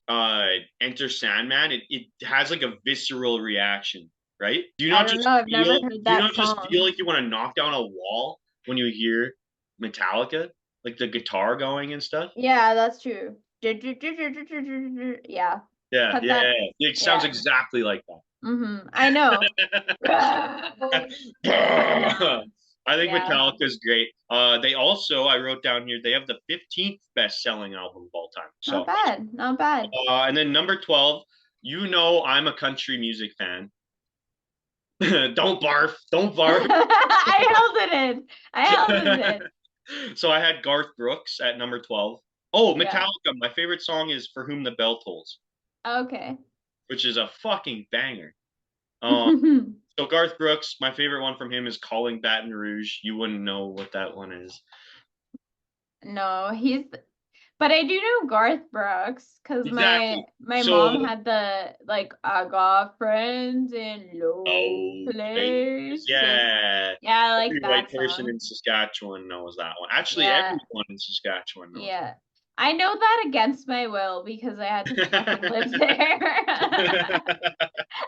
Enter Sandman, it has like a visceral reaction, right? I don't know. I've never heard Do you that not just song. feel like you want to knock down a wall when you hear Metallica, like the guitar going and stuff? Yeah, that's true. Yeah. Yeah, Cut yeah, that. yeah. It sounds exactly like that. I know. I think Yeah. Metallica is great. They also, I wrote down here, they have the 15th best-selling album of all time. So, Not bad. Not bad. and then number 12, you know I'm a country music fan. Don't barf. Don't barf. I held it in. I held it in. So I had Garth Brooks at number 12. Oh, Yeah. Metallica. My favorite song is For Whom the Bell Tolls, Okay. which is a fucking banger. So Garth Brooks, my favorite one from him is Calling Baton Rouge. You wouldn't know what that one is. No, But I do know Garth Brooks because Exactly. my So, mom had the like I got friends in low oh, places. yeah. Yeah, I like Every white that person song. in Saskatchewan knows that one. Actually, Yeah, everyone in Saskatchewan knows. yeah. I know that against my will because I had to fucking live there.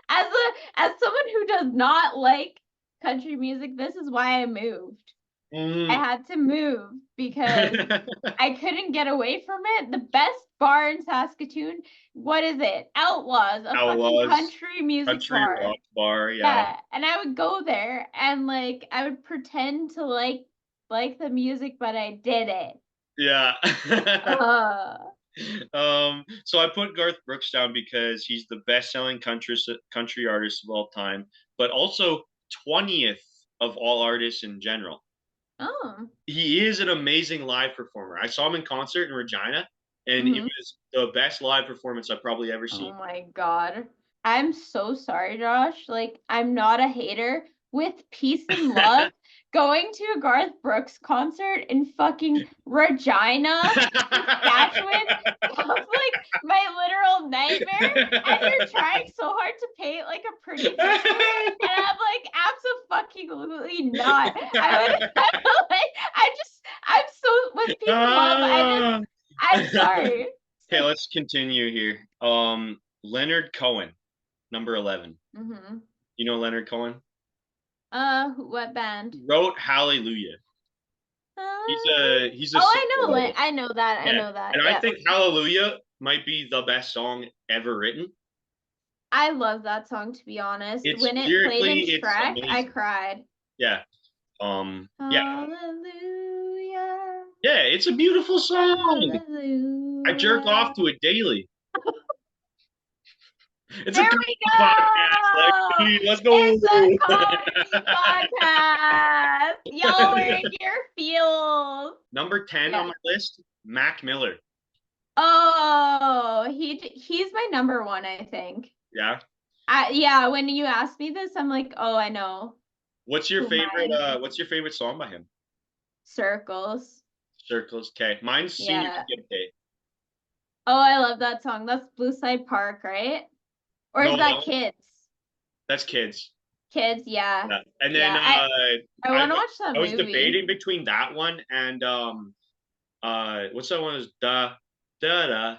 As someone who does not like country music, this is why I moved. I Mm. had to move because I couldn't get away from it. The best bar in Saskatoon, what is it? Outlaws, a fucking Outlaws, country music country bar. rock bar, yeah. Yeah, and I would go there and like I would pretend to like the music, but I did it. Yeah. Uh, So I put Garth Brooks down because he's the best-selling country artist of all time, but also 20th of all artists in general. oh. He is an amazing live performer. I saw him in concert in Regina, and it Mhm. was the best live performance I've probably ever Oh seen. my God. I'm so sorry, Josh. Like, I'm not a hater. With peace and love, going to a Garth Brooks concert in fucking Regina, Saskatchewan sounds like my literal nightmare. And you're trying so hard to paint like a pretty picture. And I'm like, absolutely not. I would like, I'm so, with peace and love, Ah. I'm sorry. Okay, let's continue here. Leonard Cohen, number 11. Mm-hmm. You know Leonard Cohen? What band? He wrote Hallelujah. He's a Oh, singer artist. I know that. I Yeah. know that. And I Yeah. think Hallelujah might be the best song ever written. I love that song, to be honest. It's When it played lyrically, in it's Shrek, I amazing. cried. Yeah. Yeah. Hallelujah. Yeah, it's a beautiful song. I jerk Hallelujah. off to it daily. It's a There comedy we podcast. go. Like, let's go. It's a comedy podcast. Y'all are in your feels. Number 10 on Yeah. my list, Mac Miller. Oh, he's my number one, I think. Yeah. Yeah, when you asked me this, I'm like, oh, I know who mine. What's your favorite song by him? Circles. Circles K. Mine's Senior Yeah. Skip Day. Oh, I love that song. That's Blue Side Park, right? Or No, is that Kids? that's Kids. Kids, yeah. Yeah. And then Yeah. I I want to watch that I was movie. debating between that one and what's that one is da da da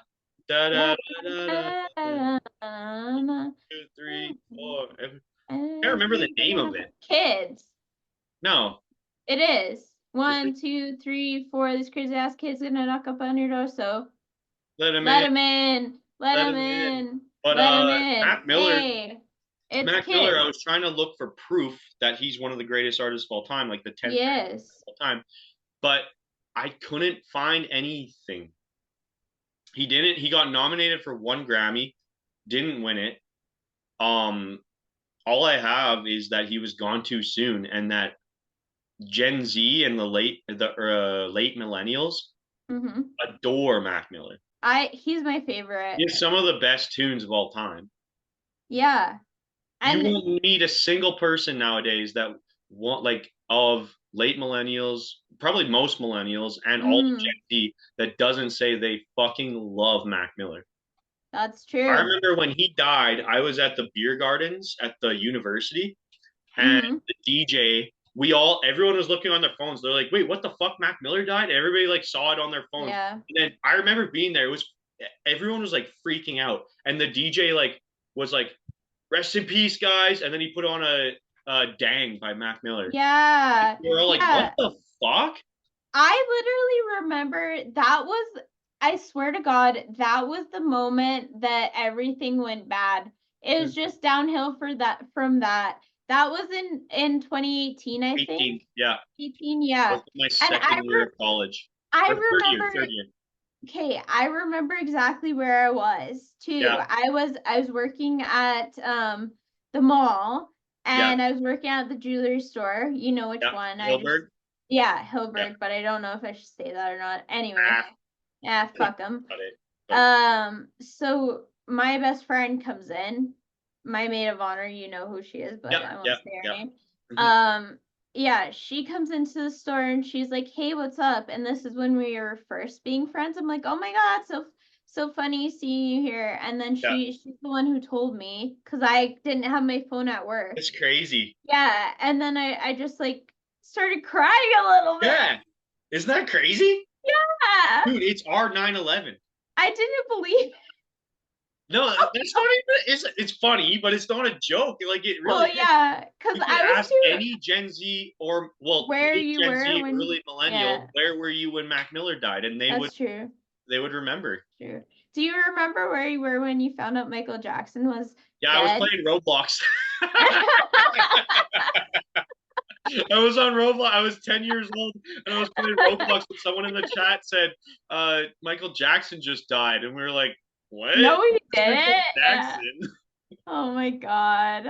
da da da da da 2, 3, 4. I can't remember the name of it. Kids. No. It is. Is it 1, 2, 3, 4. These crazy ass kids gonna knock up on your door, so Let Him let In, him in. Let Let him Him In. in. But Let him in. Mac Miller Hey, it's Mac Miller, I kids. was trying to look for proof that he's one of the greatest artists of all time, like the 10th Yes. of all time, but I couldn't find anything. He got nominated for one Grammy, didn't win it. Um, all I have is that he was gone too soon, and that Gen Z and the late millennials Mm-hmm. adore Mac Miller. He's my favorite. He has some of the best tunes of all time. Yeah. You And won't meet a single person nowadays that want like of late millennials, probably most millennials and all of mm, Gen Z that doesn't say they fucking love Mac Miller. that's I true. remember when he died, I was at the beer gardens at the university and Mm-hmm. the DJ, everyone was looking on their phones. They're like, wait, what the fuck? Mac Miller died? And everybody like saw it on their phones. Yeah. And then I remember being there. It was everyone was like freaking out. And the DJ like was like, rest in peace, guys. And then he put on a Dang by Mac Miller. Yeah. We were all like, what Yeah. the fuck? I literally remember that was, I swear to God, that was the moment that everything went bad. It was just downhill for that from that. That was in 2018, I think. 18th. Yeah. 18, I yeah. was in my And second year of college. I Or third year, remember third year. Okay, I remember exactly where I was too. Yeah. I was working at the mall Yeah. and I was working at the jewelry store. You know which Yeah. one. Hilberg. Yeah, Yeah. Hilberg, but I don't know if I should say that or not. Anyway, Ah, yeah, fuck them. got it. But So my best friend comes in, my maid of honor, you know who she is, but yeah, I won't yeah, say her yeah. name. Mhm. Um, yeah, she comes into the store and she's like, "Hey, what's up?" And this is when we were first being friends. I'm like, "Oh my God, so funny seeing you here." And then Yeah, she's the one who told me because I didn't have my phone at work. it's crazy. Yeah, and then I just like started crying a little bit. Yeah, isn't that crazy, Yeah, dude? It's our 9/11. I didn't believe. No, that's not even. It's funny, but it's not a joke. Like it Well, really is. yeah, because You could I was ask too any Gen Z or well, where late you Gen were Z, when. early millennial, Yeah, where were you when Mac Miller died? And that's true. they would remember. True. Do you remember where you were when you found out Michael Jackson was Yeah, I was dead? playing Roblox. I was on Roblox. I was 10 years old and I was playing Roblox and someone in the chat said, Michael Jackson just died. And we were like, what? No, he It's Michael didn't. Yeah. Jackson. Oh my God.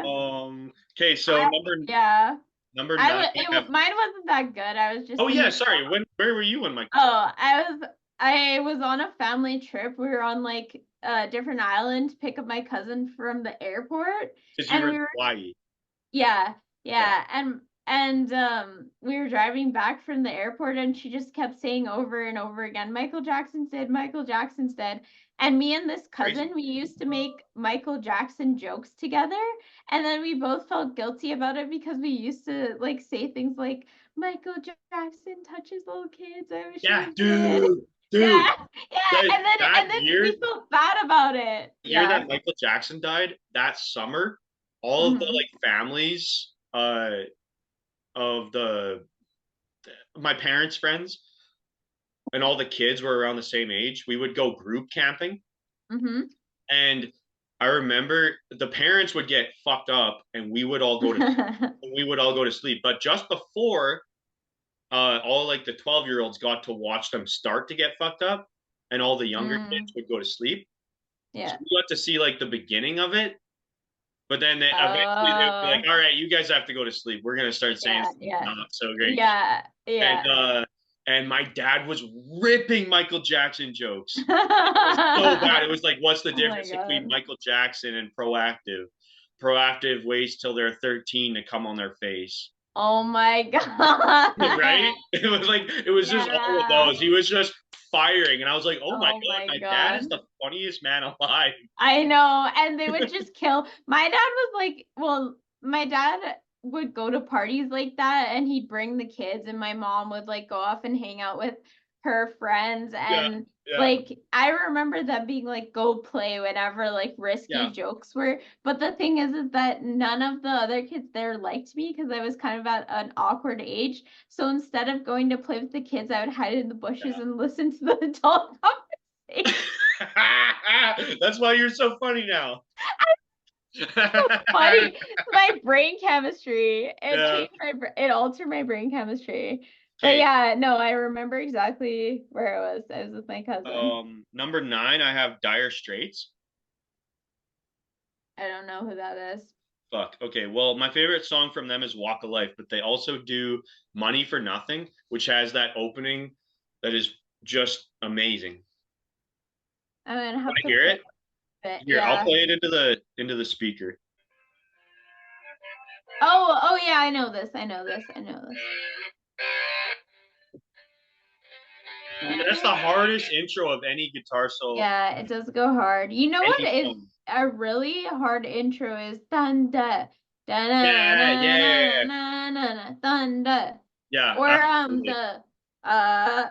Okay, so I yeah. number nine I have. Mine wasn't that good. I was Oh just in yeah, the sorry. Where were you when Michael Jackson? Oh, I was on a family trip. We were on like a different island to pick up my cousin from the airport, Because you and were in we were Hawaii. yeah, Yeah. yeah, and we were driving back from the airport, and she just kept saying over and over again, "Michael Jackson's dead, Michael Jackson's dead." And me and this Crazy. cousin, we used to make Michael Jackson jokes together, and then we both felt guilty about it because we used to like say things like, "Michael Jackson touches little kids. I wish he Yeah, was dead." dude. Yeah, yeah, That and then we felt bad about it. year Yeah. that Michael Jackson died, that summer, all of the Hmm. like families of the my parents' friends and all the kids were around the same age. We would go group camping, Hmm. and I remember the parents would get fucked up, and we would all go to sleep. But just before, all like the 12-year-olds got to watch them start to get fucked up, and all the younger kids Mm, would go to sleep. So yeah. we got to see like the beginning of it. But then eventually they would be like, Oh, "All right, you guys have to go to sleep. We're gonna start saying yeah, something yeah, not so great." yeah, And yeah. my dad was ripping Michael Jackson jokes. It was so bad. It was like, what's the Oh my difference between God. Michael Jackson and proactive? Proactive waits till they're 13 to come on their face. Oh my God. Right? It was just all of Yeah. those. He was just firing, and I was like, "Oh my Oh god, my my dad is God. the funniest man alive." I know. And they would just kill. My dad was like, well, my dad would go to parties like that and he'd bring the kids, and my mom would like go off and hang out with her friends. Yeah, And yeah, like, I remember them being like, go play whenever like yeah. risky jokes were. But the thing is that none of the other kids there liked me because I was kind of at an awkward age. So instead of going to play with the kids, I would hide in the bushes and listen to the adult conversation. That's why you're so funny now. Funny. My brain chemistry. It Yeah. changed it altered my brain chemistry. But Okay. yeah, no, I remember exactly where I was. I was with my cousin. Number nine, I have Dire Straits. I don't know who that is. Fuck. Okay. Well, my favorite song from them is Walk of Life, but they also do Money for Nothing, which has that opening that is just amazing. I'm gonna Want have to to hear play it? it. Here, I'll Yeah. play it into the speaker. Oh yeah, I know this. I know this. I know this. Yeah, that's the hardest intro of any guitar solo, Yeah, it does go hard. You know what any is song. a really hard intro is thunder. Da na Yeah, na yeah, yeah, na yeah. na na na thunder. Yeah, Or absolutely. the uh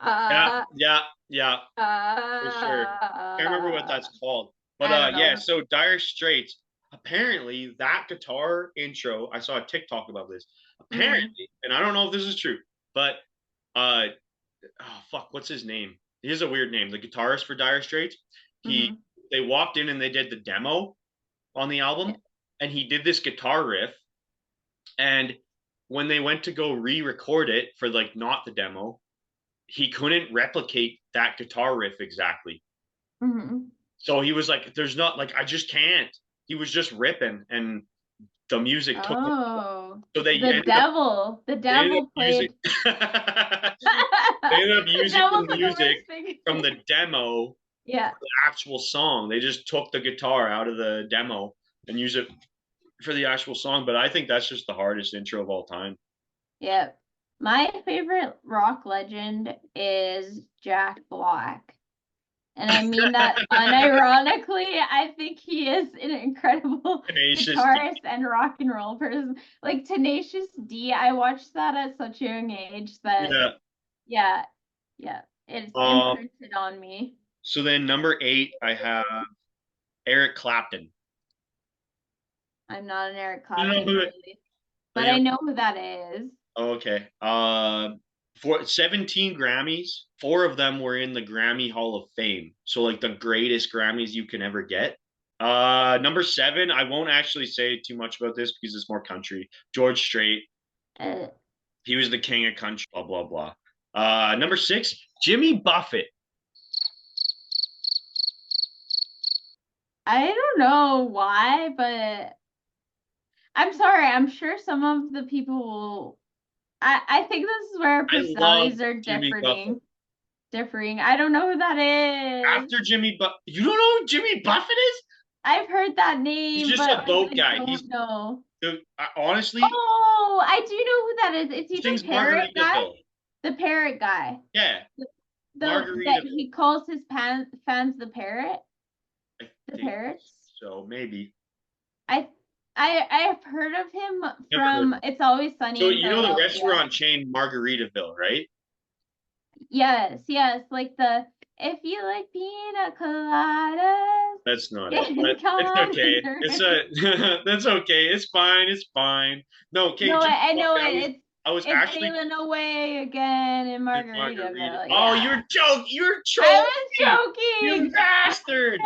Yeah, uh yeah, yeah, for sure. Can't remember what uh that's called. But I don't yeah, know. so Dire Straits, apparently that guitar intro, I saw a TikTok about this. Hmm. Apparently, and I don't know if this is true, but uh oh fuck, what's his name? He has a weird name. The guitarist for Dire Straits. He Hmm. they walked in and they did the demo on the Yeah. album, and he did this guitar riff. And when they went to go re-record it for like not the demo, he couldn't replicate that guitar riff exactly. Hmm. So he was like, "There's not like I just can't." He was just ripping, and the music took. Oh, So they the ended up devil. The they ended up devil using played. they ended up The using the devil took over music his finger. from the demo Yeah. for the actual song. They just took the guitar out of the demo and used it for the actual song, but I think that's just the hardest intro of all time. Yep. My favorite rock legend is Jack Black. And I mean that unironically. I think he is an incredible Tenacious D. guitarist and rock and roll person. Like Tenacious D, I watched that at such a young age that, Yeah. yeah, yeah, it's Um. imprinted on me. So then number 8, I have Eric Clapton. I'm not an Eric You know Clapton who? girly, but You I know, know who that is. okay. For 17 Grammys, 4 of them were in the Grammy Hall of Fame. So like the greatest Grammys you can ever get. Number 7, I won't actually say too much about this because it's more country. George Strait. Uh, He was the king of country, blah blah blah. Number 6, Jimmy Buffett. I don't know why, but I'm sorry. I'm sure some of the people will. I think this is where our I love personalities are Jimmy Buffett. differing. I don't know who that is. After Jimmy Buffett, you don't know who Jimmy Buffett is? I've heard that He's name, just but a like boat I guy. don't know. Honestly, Oh, I do know who that is. Is he he the sings parrot guy? Margaritaville. The parrot guy. Yeah, The that Margaritaville. he calls his fans the parrot? I The think parrots? so, maybe. I I have heard of him Never heard. from It's Always Sunny So in you know the Philadelphia. restaurant chain Margaritaville, right? Yes, yes, like the if you like pina coladas, That's not it, but get it's on okay. It's a that's okay. It's fine. It's fine. No, okay, No, Jimmy I know Buffett. it. I was It's actually sailing away again in in Margarita. Margaritaville. Oh, Yeah, you're I trolling was me, you joking. bastard.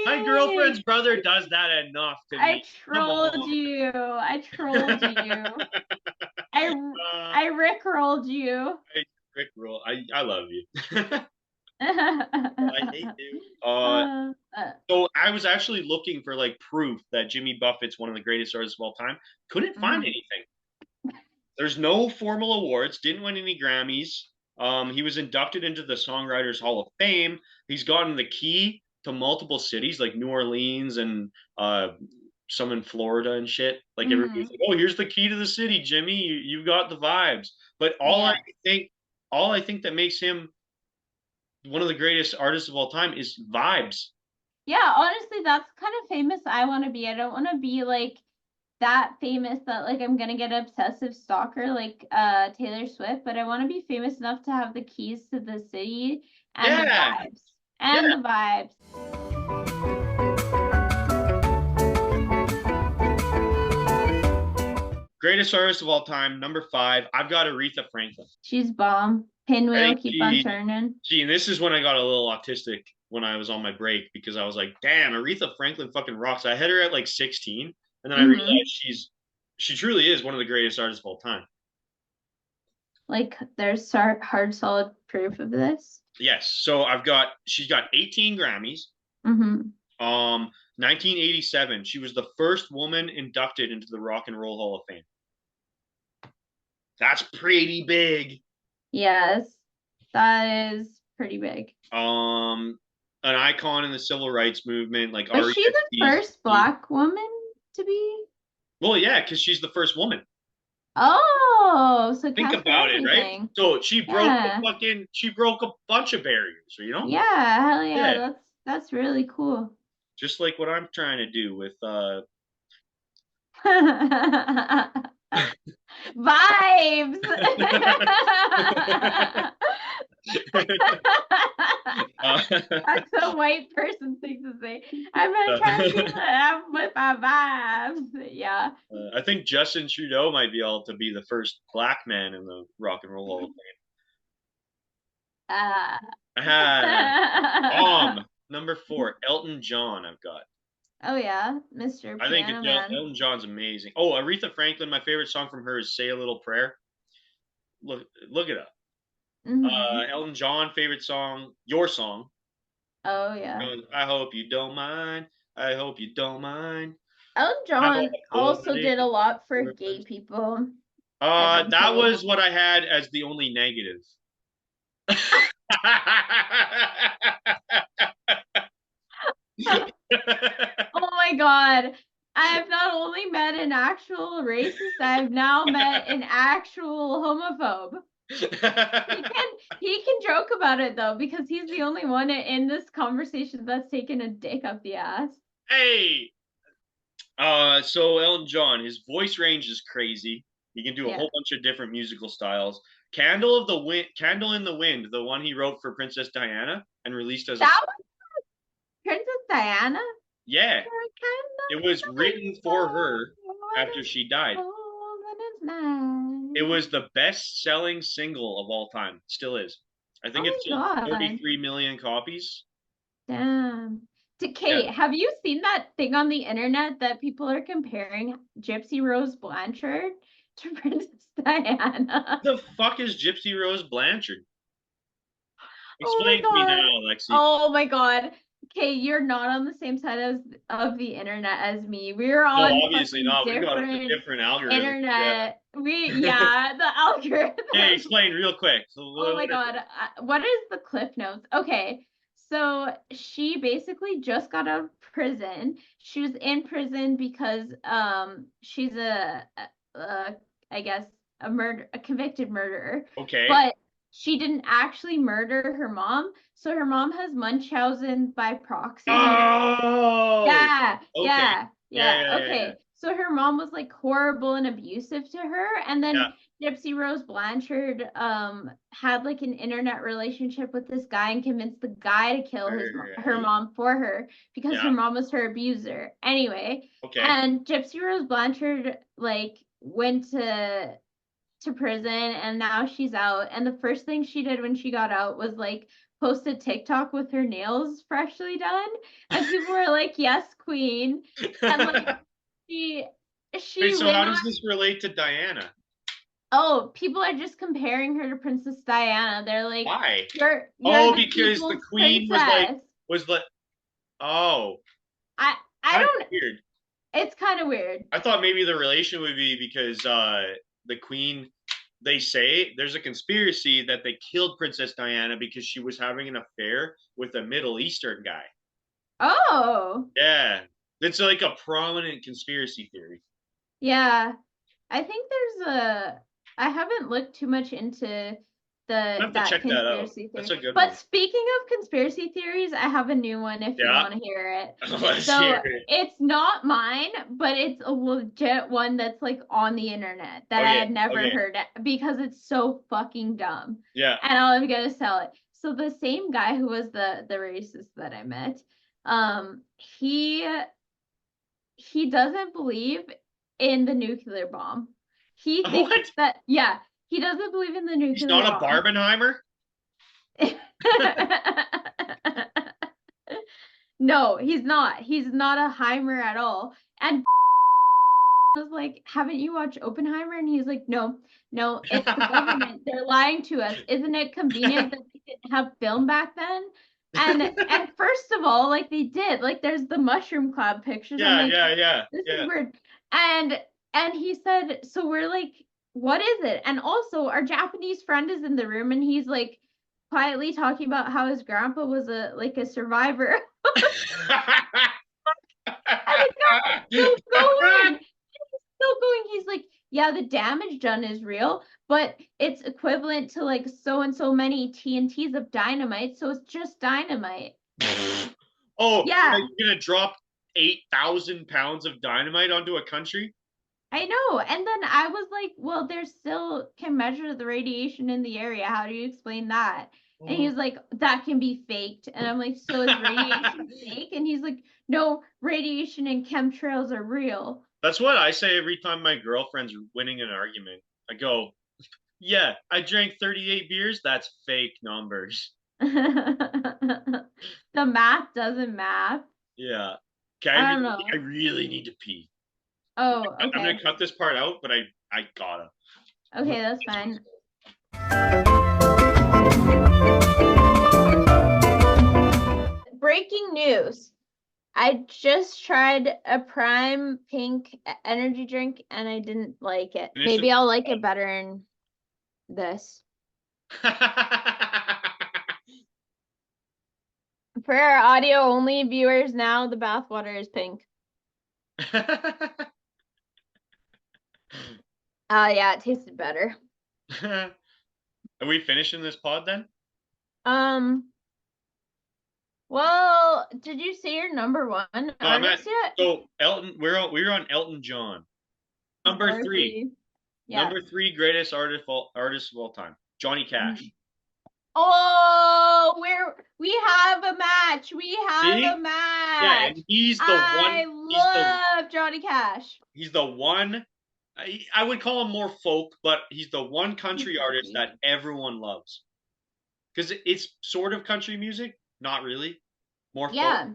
My girlfriend's Joking. brother does that enough to I me. Come trolled on. you. I trolled you. I uh, I rickrolled you. Rick roll. I love you. I hate you. uh, So I was actually looking for like proof that Jimmy Buffett's one of the greatest artists of all time. Couldn't find mhm. anything. There's no formal awards. Didn't win any Grammys. He was inducted into the Songwriters Hall of Fame. He's gotten the key to multiple cities like New Orleans and some in Florida and shit. Like everybody's Mhm. like, "Oh, here's the key to the city, Jimmy. You got the vibes." But Yeah. all I think that makes him one of the greatest artists of all time is vibes. Yeah, honestly, that's kind of famous I want to be. I don't want to be like that famous that like I'm gonna get obsessive stalker like Taylor Swift, but I want to be famous enough to have the keys to the city and the Yeah, vibes. yeah. And the vibes. Greatest artist of all time, number 5. I've got Aretha Franklin. She's bomb. I Pinwheel, think keep on turning. and this is when I got a little autistic when I was on my break because I was like, damn, Aretha Franklin fucking rocks. I had her at like 16, and then I Mm-hmm. realized she truly is one of the greatest artists of all time. Like there's hard solid proof of this. Yes. So she's got 18 Grammys. Mm-hmm. 1987, she was the first woman inducted into the Rock and Roll Hall of Fame. That's pretty big. Yes, that is pretty big. An icon in the civil rights movement, like Was she the first black woman to be? Well, yeah, because she's the first woman. Oh, so Think counts for about it, right? everything. So Yeah. she broke a bunch of barriers, you know? Yeah, hell yeah, Yeah. that's really cool. Just like what I'm trying to do with Vibes. That's a white person thing to say. I'm gonna try to keep it up with my vibes. Yeah. I think Justin Trudeau might be able to be the first black man in the Rock and Roll Hall of Fame. Number 4, Elton John. I've got. Oh yeah, Mr. I think Piano Man. Elton John's amazing. Oh, Aretha Franklin. My favorite song from her is "Say a Little Prayer." Look it up. Mm-hmm. Elton John favorite song, your song. Oh yeah. I hope you don't mind. I hope you don't mind. Elton John also did a lot for gay people. That was what I had as the only negative. Oh my god. I have not only met an actual racist. I've now met an actual homophobe. He can joke about it though, because he's the only one in this conversation that's taken a dick up the ass. Hey, so Elton John, his voice range is crazy. He can do a Yeah. whole bunch of different musical styles. Candle in the Wind, the one he wrote for Princess Diana and released as a That was Princess Diana? yeah, it was written for her after she died. It was the best-selling single of all time. Still is. I think it Oh sold my god. 43 million copies. Damn. To Yeah. Kate, have you seen that thing on the internet that people are comparing Gypsy Rose Blanchard to Princess Diana? The fuck is Gypsy Rose Blanchard? Oh my Explain to me god. now, Lexi. Oh my god. Kate, you're not on the same side of the internet as me. We're No, on obviously fucking not. We got a different different algorithm. Yeah. internet. The Okay, algorithm. explain real quick. So Oh my what is god. What is the cliff notes? Okay. So she basically just got out of prison. She was in prison because she's I guess a convicted murderer. it? Okay. But she didn't actually murder her mom. So her mom has Munchausen by proxy. Oh, Yeah, okay. yeah, Yeah, yeah. yeah, yeah, yeah. Okay. So her mom was like horrible and abusive to her. And Yeah. then Gypsy Rose Blanchard had like an internet relationship with this guy and convinced the guy to kill her Right. mom for her because her Yeah. mom was her abuser. Anyway, Okay. and Gypsy Rose Blanchard like went to prison and now she's out. And the first thing she did when she got out was like post a TikTok with her nails freshly done. And people were like, yes, queen. And like she Wait, she so went how on. does this relate to Diana? Oh, people are just comparing her to Princess Diana. They're like, Why? you're Oh, the because the people's queen princess. was like, oh, I kind of don't. weird. It's kind of weird. I thought maybe the relation would be because the queen, they say there's a conspiracy that they killed Princess Diana because she was having an affair with a Middle Eastern guy. Oh, Yeah, it's like a prominent conspiracy theory. yeah. I think I haven't looked too much into I have to that check that out. conspiracy That's theory. a good But one. speaking of conspiracy theories, I have a new one if you Yeah, want to hear it. let's hear So it. it's not mine, but it's a legit one that's like on the internet that I Okay, had never okay, heard because it's so fucking dumb. yeah. And I'm gonna sell it. So the same guy who was the racist that I met, um, he he doesn't believe in the nuclear bomb. He thinks What? that, yeah, he doesn't believe in the He's nuclear not a bomb. Barbenheimer? No, he's not. He's not a Heimer at all. And was like, haven't you watched Oppenheimer? And he's like, no, no, it's the government. They're lying to us. Isn't it convenient that they didn't have film back then? And first of all, like they did, like there's the mushroom cloud pictures. I'm Yeah, like, yeah, yeah, this is yeah. weird. And he said, so we're like, what is it? And also our Japanese friend is in the room and he's like quietly talking about how his grandpa was a survivor. And the guy's still going. Still going. He's like, yeah, the damage done is real, but it's equivalent to like so and so many TNTs of dynamite, so it's just dynamite. Oh, Yeah, you're gonna drop 8,000 pounds of dynamite onto a country? I know. And then I was like, well, there still can measure the radiation in the area. How do you explain that? And he was like, that can be faked. And I'm like, so is radiation fake? And he's like, no, radiation and chemtrails are real. That's what I say every time my girlfriend's winning an argument. I go, yeah, I drank 38 beers. That's fake numbers. The math doesn't math. Yeah. Okay, I don't know. I really need to pee. Oh, I'm gonna okay. cut this part out, but I gotta. Okay, that's fine. Breaking news. I just tried a Prime Pink energy drink and I didn't like it. Maybe I'll like it better in this. For our audio only viewers now, the bathwater is pink. Yeah, it tasted better. Are we finishing this pod then? Um, well, did you say your number one No, I'm at artist yet? so Elton. We're on Elton John. Number Number three. three. Yeah. Number three greatest artist of all time. Johnny Mhm. Cash. Oh, we have a match. We have a See? Yeah, match. and he's the I one. love Johnny Cash. He's the one. I would call him more folk, but he's the one He's country artist folky. that everyone loves because it's sort of country music, not really, more folk. Yeah.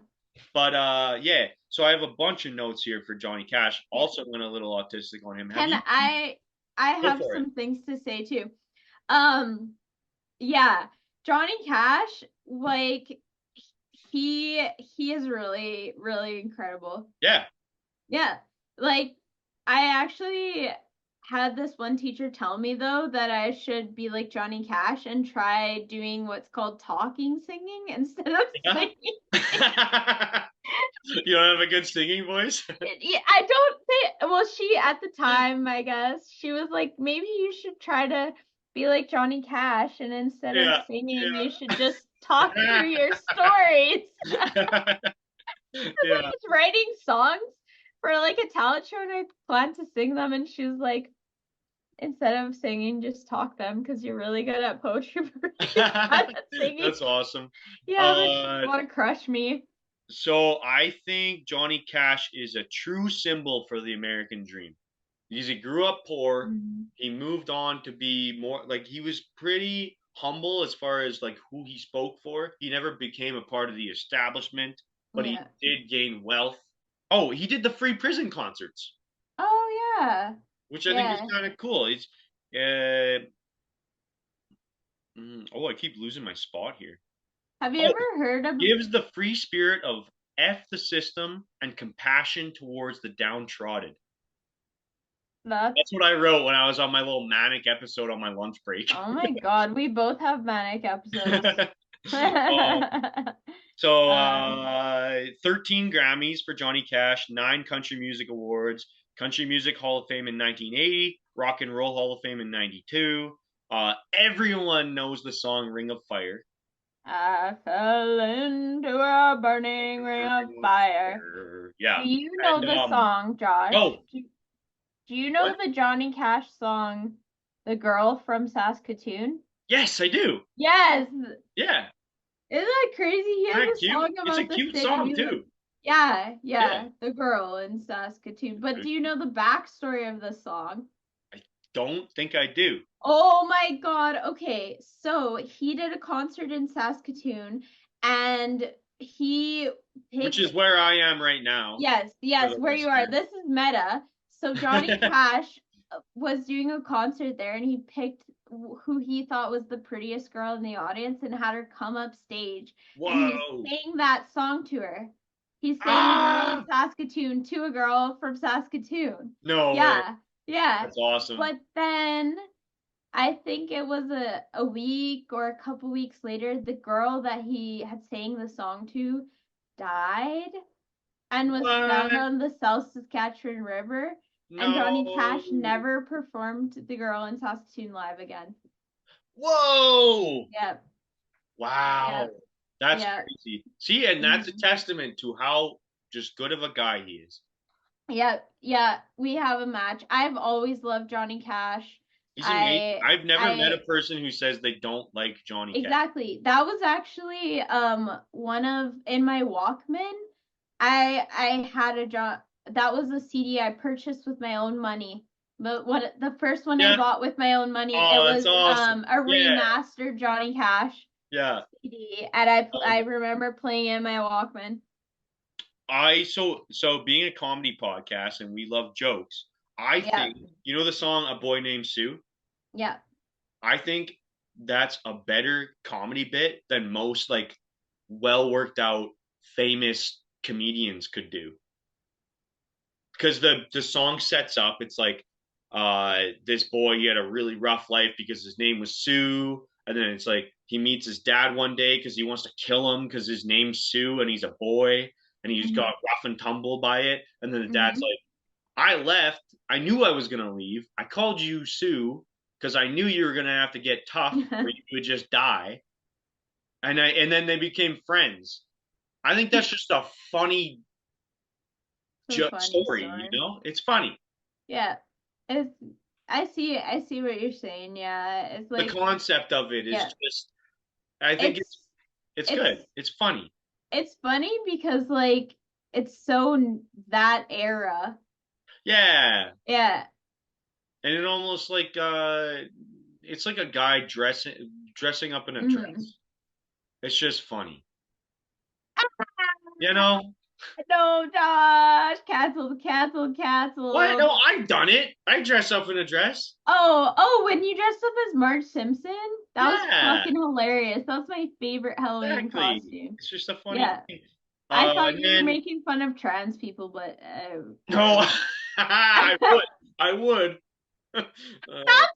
But yeah, so I have a bunch of notes here for Johnny Cash. Yeah. Also went a little autistic on him. Have Can you? I Go have for it. some things to say too. Um, yeah, Johnny Cash, like he is really, really incredible. Yeah. Yeah. Like I actually had this one teacher tell me though that I should be like Johnny Cash and try doing what's called talking singing instead of Yeah. singing. You don't have a good singing voice? Yeah, I don't think. Well, she at the time, I guess, she was like, maybe you should try to be like Johnny Cash, and instead of Yeah. singing, you should just talk through your stories. Yeah. I Yeah. was writing songs for like a talent show, and I planned to sing them, and she was like, instead of singing, just talk them because you're really good at poetry, but you're bad at singing. That's awesome. Yeah, like she didn't Uh, want to crush me. so I think Johnny Cash is a true symbol for the American dream. Because he grew up poor, Mhm. he moved on to be more like he was pretty humble as far as like who he spoke for. He never became a part of the establishment, but he Yeah. did gain wealth. Oh, he did the free prison concerts, Oh yeah. which I think was Yeah. kind of cool. It's uh, oh, I keep losing my spot here. Have you Oh, ever heard of gives the free spirit of F the system and compassion towards the downtrodden. that? That's what I wrote when I was on my little manic episode on my lunch break. Oh my God, we both have manic episodes. Oh, so um, 13 Grammys for Johnny Cash, 9 Country Music Awards, Country Music Hall of Fame in 1980, Rock and Roll Hall of Fame in 92. Everyone knows the song Ring of Fire. I fell into a burning ring of fire. Yeah. Do you know And the song, Josh? oh, Do you know what? the Johnny Cash song, The Girl from Saskatoon? Yes, I do. Yes. Yeah. Isn't that crazy? He Isn't has that a cute? song It's a about the cute city. song too. Yeah, Yeah. yeah, the girl in Saskatoon. But do you know the backstory of the song? I don't think I do. Oh my God. Okay. So he did a concert in Saskatoon and he Which picked, is where I am right now yes, for yes, the where you are. listeners. This is meta. So Johnny Cash was doing a concert there and he picked who he thought was the prettiest girl in the audience and had her come up stage and he Whoa. sang that song to her. He sang The Girl in Ah, Saskatoon to a girl from Saskatoon. no way. Yeah, yeah. That's awesome. But then I think it was a week or a couple weeks later, the girl that he had sang the song to died and was found What? on the South Saskatchewan River. And Johnny No. Cash never performed The Girl in Saskatoon live again. Whoa. Yep, Wow. yep, That's yep. crazy. See, and that's a Mhm. testament to how just good of a guy he is. Yep, yeah, we have a match. I've always loved Johnny Cash. He's amazing. I I've never met a I person who says they don't like Johnny Cash. exactly. That was actually one of in my Walkman. I had a job that was a CD I purchased with my own money. But what the first one I Yeah. bought with my own money, it Oh, that's was awesome. a Yeah. remastered Johnny Cash Yeah. CD, and I Um, remember playing it in my Walkman. so being a comedy podcast and we love jokes, I Yeah, think you know the song A Boy Named Sue? yeah. I think that's a better comedy bit than most like well worked out famous comedians could do. Because the song sets up, it's like this boy he had a really rough life because his name was Sue, and then it's like he meets his dad one day because he wants to kill him because his name's Sue and he's a boy and he's got Hmm. rough and tumble by it, and then the dad's Hmm. like, I left. I knew I was gonna leave. I called you Sue because I knew you were gonna have to get tough or you would just die. And then they became friends. I think that's just a funny It's a funny story, story. It's funny. Yeah. It's I see what you're saying. Yeah. It's The like, concept of it is yeah. just I think It's it's it's good. It's funny. it's funny because like it's so that era. Yeah. Yeah. And it almost like it's like a guy dressing up in a Hmm. dress. It's just funny. You know? No, Josh, canceled, What? canceled. No, I've done it. I dress up in a dress. Oh, when you dressed up as Marge Simpson, that was Yeah, fucking hilarious. That was my favorite Halloween exactly. costume. It's just a funny Yeah, thing. I thought And you were then making fun of trans people, but no, I that's would. I would. why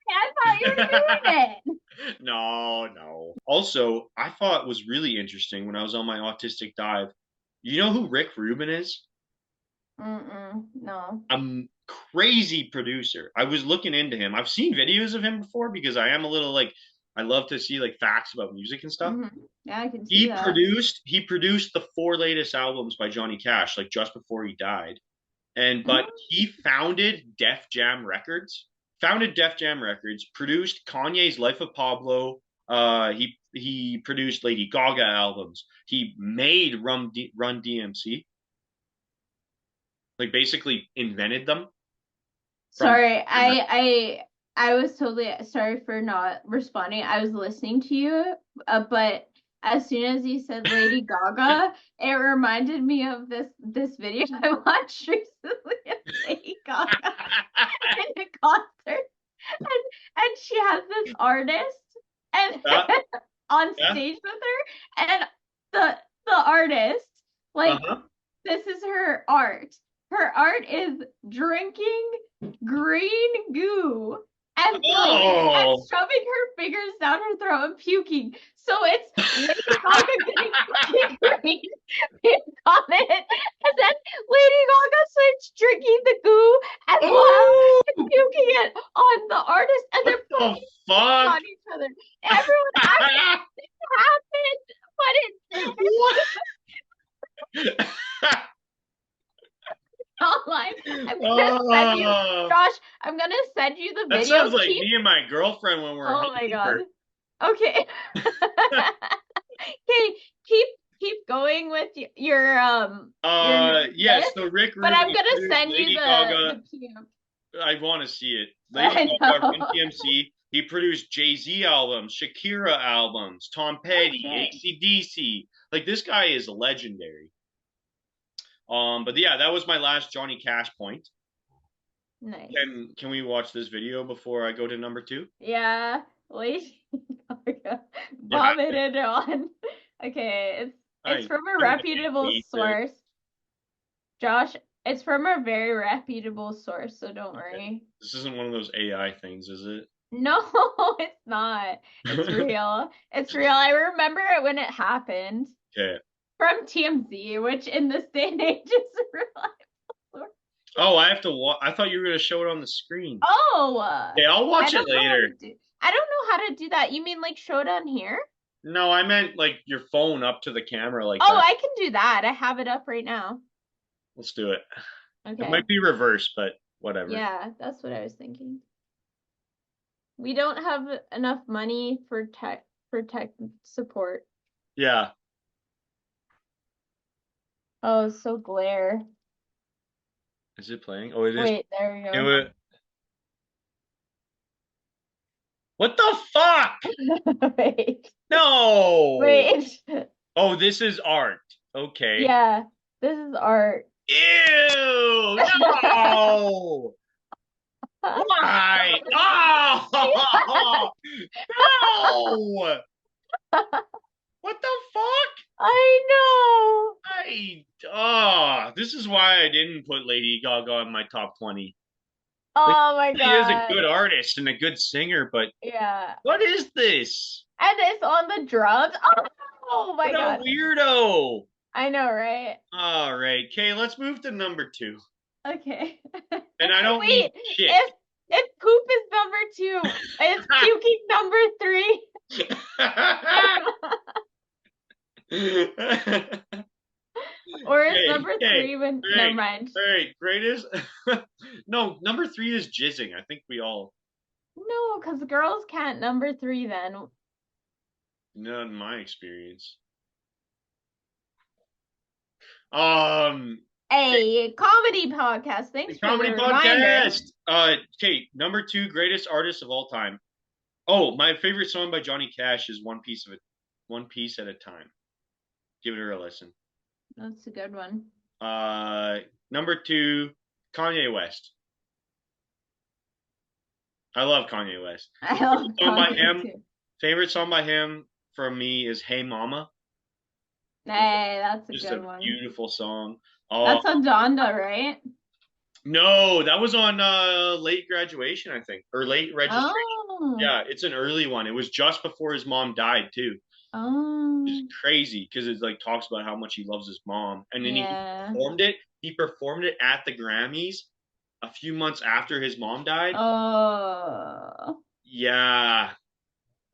I thought you were doing it. No, no. Also, I thought was really interesting when I was on my autistic dive. You know who Rick Rubin is? No. A crazy producer. I was looking into him. I've seen videos of him before because I am a little like I love to see like facts about music and stuff. Hmm. Yeah, I can see that. He produced the four latest albums by Johnny Cash, like just before he died. But Mhm. he founded Def Jam Records, produced Kanye's Life of Pablo. He produced Lady Gaga albums. He made Run DMC, like basically invented them from Sorry, I was totally sorry for not responding. I was listening to you, but as soon as you said Lady Gaga, it reminded me of this video I watched recently of Lady Gaga in a concert, and she has this artist and yeah, on yeah, stage with her, and the artist, like, uh-huh. this is her art. Her art is drinking green goo and Oh, shoving her fingers down her throat and puking. So it's Lady Gaga getting fucking green puke on it, and then Lady Gaga starts drinking the goo as well oh, and puking it on the artist, and what they're the both puking fuck? on each other. Everyone acts like it happened, but it did What? online. I'm gonna send you, Oh, Josh. I'm gonna send you the that video. sounds like me and my girlfriend when we're Oh my god. hungover. Okay. Okay, keep keep going with your Yes, list, so Rick but Rubin I'm gonna produced send you Lady the Gaga. PM. I want to see it. Lady I Gaga, Run know. DMC. He produced Jay-Z albums, Shakira albums, Tom Oh Petty, shit. AC/DC. Like this guy is legendary. But yeah, that was my last Johnny Cash point. Nice. Can we watch this video before I go to number two? Yeah. Lady Gaga You have to. vomited on. Okay, it's I from a I'm gonna reputable hate this. source. Josh, it's from a very reputable source, so don't Okay. worry. This isn't one of those AI things, is it? No, it's not. It's real. It's real. I remember it when it happened Okay. from TMZ, which in this day and age is a reliable. Oh, I have to watch. I thought you were gonna show it on the screen. Oh, Okay, I'll I watch it don't know how to later. do. I don't know how to do that. You mean like show down here? No, I meant like your phone up to the camera like Oh, that. I can do that. I have it up right now. Let's do it. It Okay. might be reversed, but whatever. Yeah, that's what I was thinking. We don't have enough money for tech support. Yeah. Oh, it's so glare. Is it playing? Oh, it is. Wait, there we Do go. it. What the fuck? Wait. No. Wait. Oh, this is art. Okay. Yeah, this is art. Ew. No. Why? Oh. No. What the fuck? I know. This is why I didn't put Lady Gaga in my top 20. Like, Oh my she is a god. good artist and a good singer, but Yeah. what is this? And it's on the drums. Oh my What a god. weirdo. I know, right? All right, okay, let's move to number two. Okay. And I don't mean Wait, shit. if poop is number two, is puking number three? Or is Hey, number hey, three when never hey, mind. hey, greatest. No, number three is jizzing. I think we all, No, because girls can't number three then. not in my experience. Um, A comedy podcast. the Thanks for the comedy reminder. podcast. Okay, number two, greatest artist of all time. Oh, my favorite song by Johnny Cash is One Piece at a Time. Give it a listen. That's a good one. Uh, Number two, Kanye West. I love Kanye West. I love Favorite song by Kanye him. too. Favorite song by him for me is "Hey Mama." Hey, that's a Just good a one. beautiful song. Oh That's on Donda, right? no, that was on late graduation, I think, or late registration. Oh, Yeah, it's an early one. It was just before his mom died too. It's oh, crazy because it like talks about how much he loves his mom, and then yeah. performed it. He performed it at the Grammys a few months after his mom died. Oh, Yeah,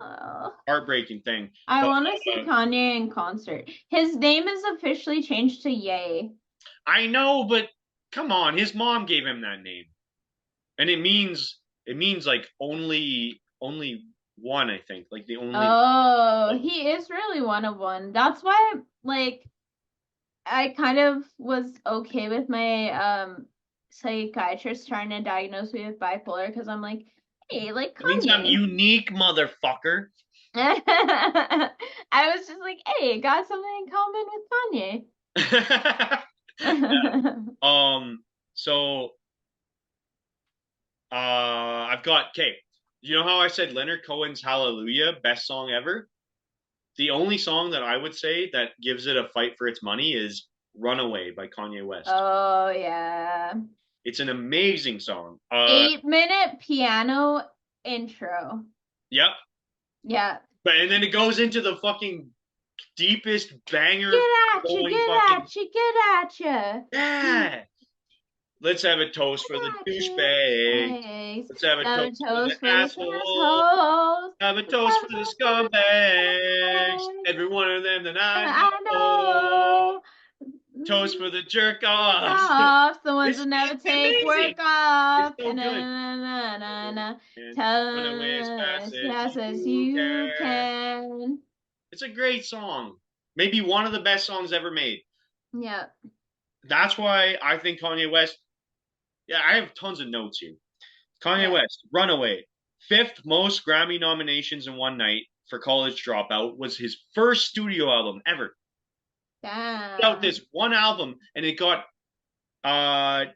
oh. heartbreaking thing. I But want to see Kanye in concert. His name is officially changed to Ye. I know, but come on, his mom gave him that name, and it means like only one. I think like the only. Oh, he is really one of one. That's why, like, I kind of was okay with my psychiatrist trying to diagnose me with bipolar because I'm like, hey, like It means I'm Kanye. unique, motherfucker. I was just like, hey, got something in common with Kanye. um. So I've got okay. You know how I said Leonard Cohen's Hallelujah, best song ever? The only song that I would say that gives it a fight for its money is Runaway by Kanye West. Oh yeah. It's an amazing song. 8 minute piano intro. Yep. Yeah. But and then it goes into the fucking deepest banger Get at you, going get fucking at you, get at you. yeah. Let's have a toast for the Get at you. douchebags. Thanks. Let's have a Have a toast for the toast for the assholes. assholes. Have a Let's toast have for a the toast for the scumbags. scumbags. Every one of them that I I know. know. Toast for the jerk Work offs. off, the ones It's that never take amazing. work It's off. so And good. And tell run away as them fast as as fast as you you can. can. It's a great song. Maybe one of the best songs ever made. Yeah. That's why I think Kanye West. Yeah, I have tons of notes here. Kanye Yeah. West, Runaway, fifth most Grammy nominations in one night for College Dropout was his first studio album ever. Put out Damn. this one album, and it got. I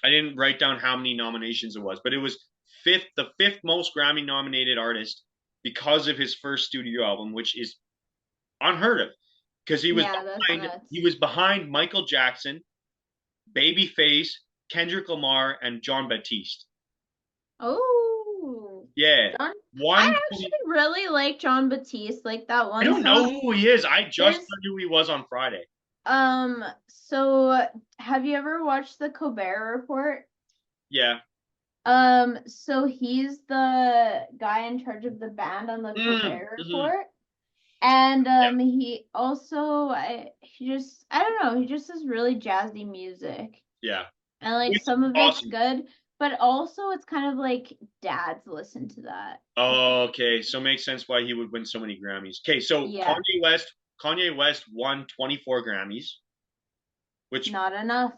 didn't write down how many nominations it was, but it was the fifth most Grammy nominated artist because of his first studio album, which is unheard of because Yeah, that's he nuts. was behind Michael Jackson, Babyface, Kendrick Lamar, and John Batiste. Oh. Yeah, John. I one. actually really like John Batiste, like that I one don't know song. who he is. I just There's learned who he was on Friday. so have you ever watched the Colbert Report? Yeah. So he's the guy in charge of the band on the Colbert Mm-hmm. Report. And Yeah. he also I don't know, he just does really jazzy music. Yeah. And like It's some of it's awesome. good, but also it's kind of like dads listen to that. Oh, okay. So it makes sense why he would win so many Grammys. Okay, so Yeah, Kanye West won 24 Grammys, which not enough.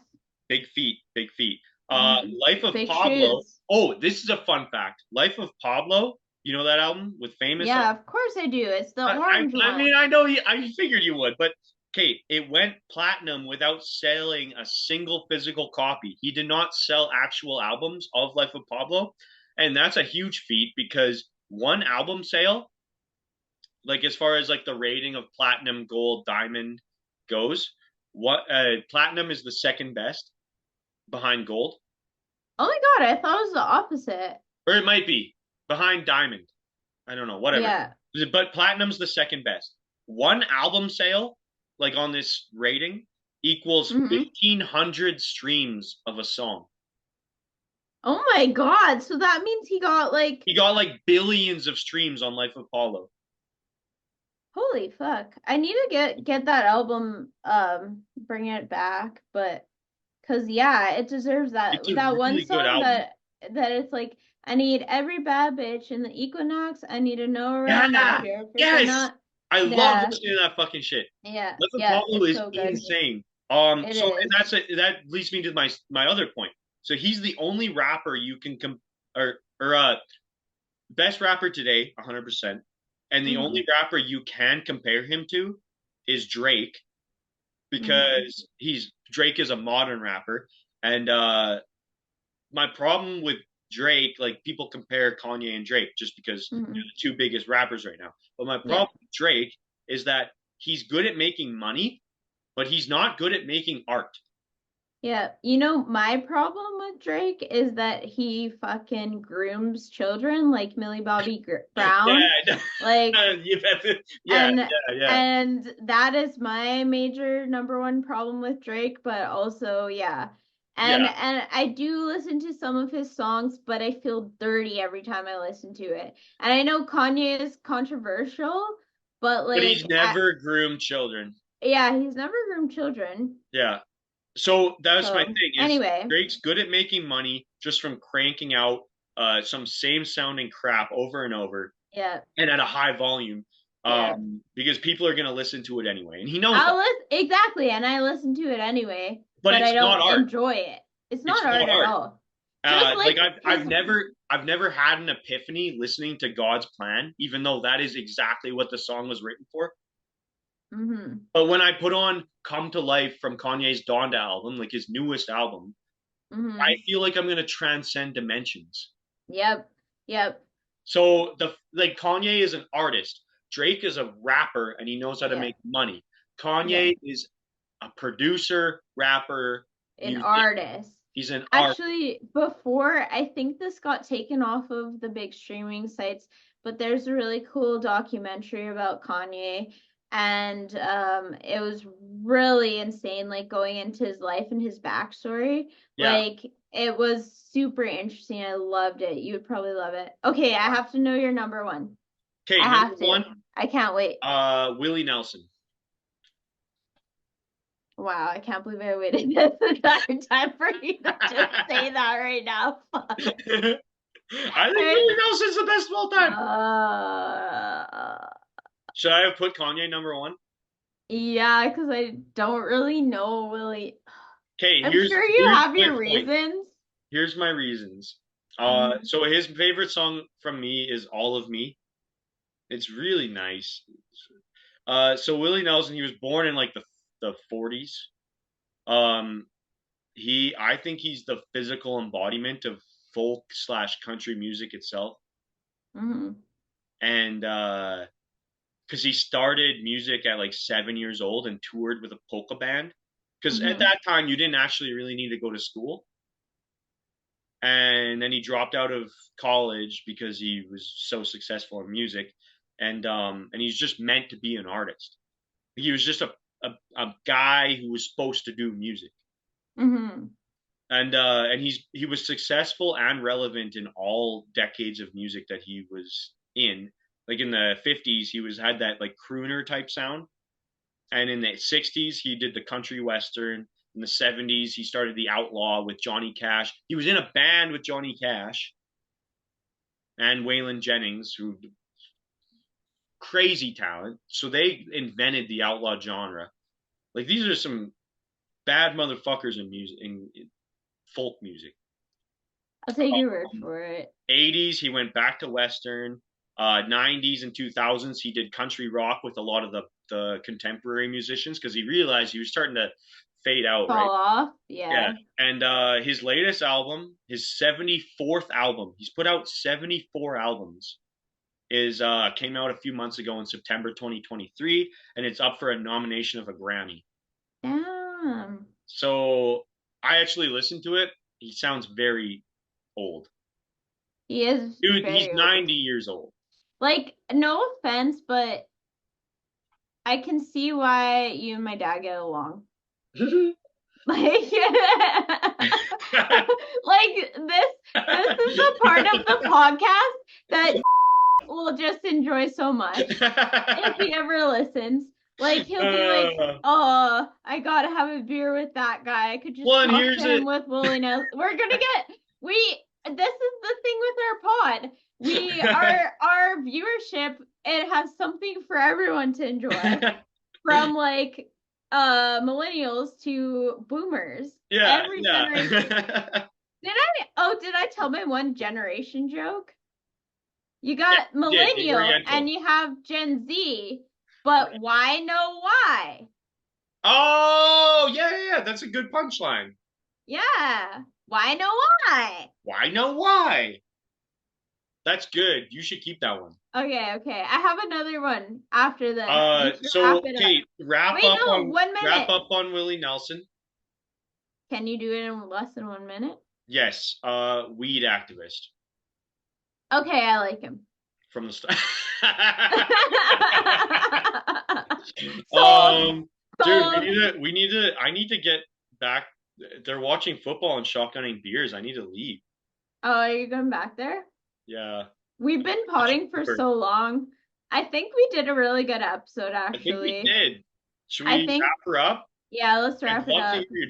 big feat, big feat. Mm, Life of big Pablo. shoes. Oh, this is a fun fact. Life of Pablo. You know that album with Famous on? Yeah, of course I do. It's the I, orange I mean, one. I know I figured you would, but okay, it went platinum without selling a single physical copy. He did not sell actual albums of Life of Pablo, and that's a huge feat because one album sale, like as far as like the rating of platinum, gold, diamond goes, what platinum is the second best behind gold, Oh my God, I thought it was the opposite. or it might be behind diamond. I don't know, whatever. Yeah. But platinum's the second best. One album sale, like on this rating, equals Mm-hmm. 1,500 streams of a song. Oh my God. So that means he got like, He got like billions of streams on Life of Paulo. holy fuck. I need to get that album, bring it back, but cause yeah, it deserves that It's a that one really good song album. that it's like, I need every bad bitch in the Equinox. I need to know around that Yeah, here. Freaking yes. not. I love Yeah, listening to that fucking shit. yeah, Life of yeah. Paulo It's is so good. insane. It So and is. that leads me to my other point. So he's the only rapper you can or best rapper today, 100%. And the Mm-hmm. only rapper you can compare him to is Drake Mm-hmm. because he's Drake is a modern rapper. And my problem with Drake, like people compare Kanye and Drake just because they're Mm-hmm. the two biggest rappers right now. But my Yeah. problem with Drake is that he's good at making money, but he's not good at making art. Yeah, you know, my problem with Drake is that he fucking grooms children like Millie Bobby Brown. Yeah, Like, yeah, yeah, and yeah, that is my major number one problem with Drake, but also, yeah. yeah. And I do listen to some of his songs, but I feel dirty every time I listen to it. And I know Kanye is controversial, but But he's like, never groomed children. yeah, he's never groomed children. Yeah. So that's my So, thing is anyway, Drake's good at making money just from cranking out some same sounding crap over and over yeah. and at a high volume Yeah. because people are going to listen to it anyway. And he knows I'll that. listen exactly, and I listen to it anyway, But but I it's not don't art. enjoy it. It's It's not not art at art. all. Just Like like I've his never had an epiphany listening to God's plan, even though that is exactly what the song was written for. hmm But when I put on Come to Life from Kanye's Donda album, like his newest album, I hmm feel like I'm gonna transcend dimensions. Yep. Yep. So the like Kanye is an artist. Drake is a rapper and he knows how to Yeah. make money. Yeah. Kanye is a producer, rapper, An musician. artist. He's an art. Actually, before I think this got taken off of the big streaming sites, but there's a really cool documentary about Kanye, and it was really insane, like going into his life and his backstory. Yeah. Like it was super interesting. I loved it. You would probably love it. Okay, I have to know your number one. Okay, I number have to. one, I can't wait. Willie Nelson. Wow, I can't believe I waited this entire time for you to just say that right now. Fuck. I think Willie Nelson's the best of all time. Uh, Should I have put Kanye number one? yeah, because I don't really know Willie. Okay, I'm sure you here's have my your point. reasons. Here's my reasons. Mhm. So his favorite song from me is All of Me. It's really nice. So Willie Nelson, he was born in like the 40s. Um, I think he's the physical embodiment of folk slash country music itself. Mhm. And because he started music at like 7 years old and toured with a polka band. Because at Mhm. that time, you didn't actually really need to go to school. And then he dropped out of college because he was so successful in music. And he's just meant to be an artist. He was just a guy who was supposed to do music. Mhm. And he was successful and relevant in all decades of music that he was in. Like in the 50s, he was had that like crooner type sound, and in the 60s, he did the country western. In the 70s, he started the outlaw with Johnny Cash. He was in a band with Johnny Cash and Waylon Jennings, who crazy talent. So they invented the outlaw genre. Like these are some bad motherfuckers in music, in folk music. I'll take your word for it. 80s, he went back to Western. 90s and 2000s, he did country rock with a lot of the contemporary musicians because he realized he was starting to fade out, right? Fall off. Yeah. Yeah. And his latest album, his 74th album, he's put out 74 albums, is came out a few months ago in September 2023, and it's up for a nomination of a Grammy. Damn. So I actually listened to it. He sounds very old. He is Dude, he's very old. 90 years old. Like, no offense, but I can see why you and my dad get along. Like, like this is the part of the podcast that will just enjoy so much if he ever listens. Like he'll be like, "Oh, I gotta have a beer with that guy. I could just Well, and talk here's to him it. with willingness." We're gonna get we. This is the thing with our pod. We our viewership. It has something for everyone to enjoy, from like millennials to boomers. Yeah, Every generation. yeah. Did I tell my one generation joke? You Yeah, got you did the millennial and Oriental. you have Gen Z, but Right. why no why? Oh, yeah, yeah, yeah. That's a good punchline. Yeah. Why no why? Why know why? That's good. You should keep that one. Okay. I have another one after this. You should wrap So it up. okay, Wait, no, 1 minute. wrap up on Willie Nelson. Can you do it in less than 1 minute? Yes, weed activist Okay, I like him. from the start. Sold. Dude, Sold. I need to get back. They're watching football and shotgunning beers. I need to leave. Oh, are you going back there? Yeah. We've been potting for so long. I think we did a really good episode, I think we actually. did. Should I we think, wrap her up? yeah, let's I'd wrap it love to up. hear your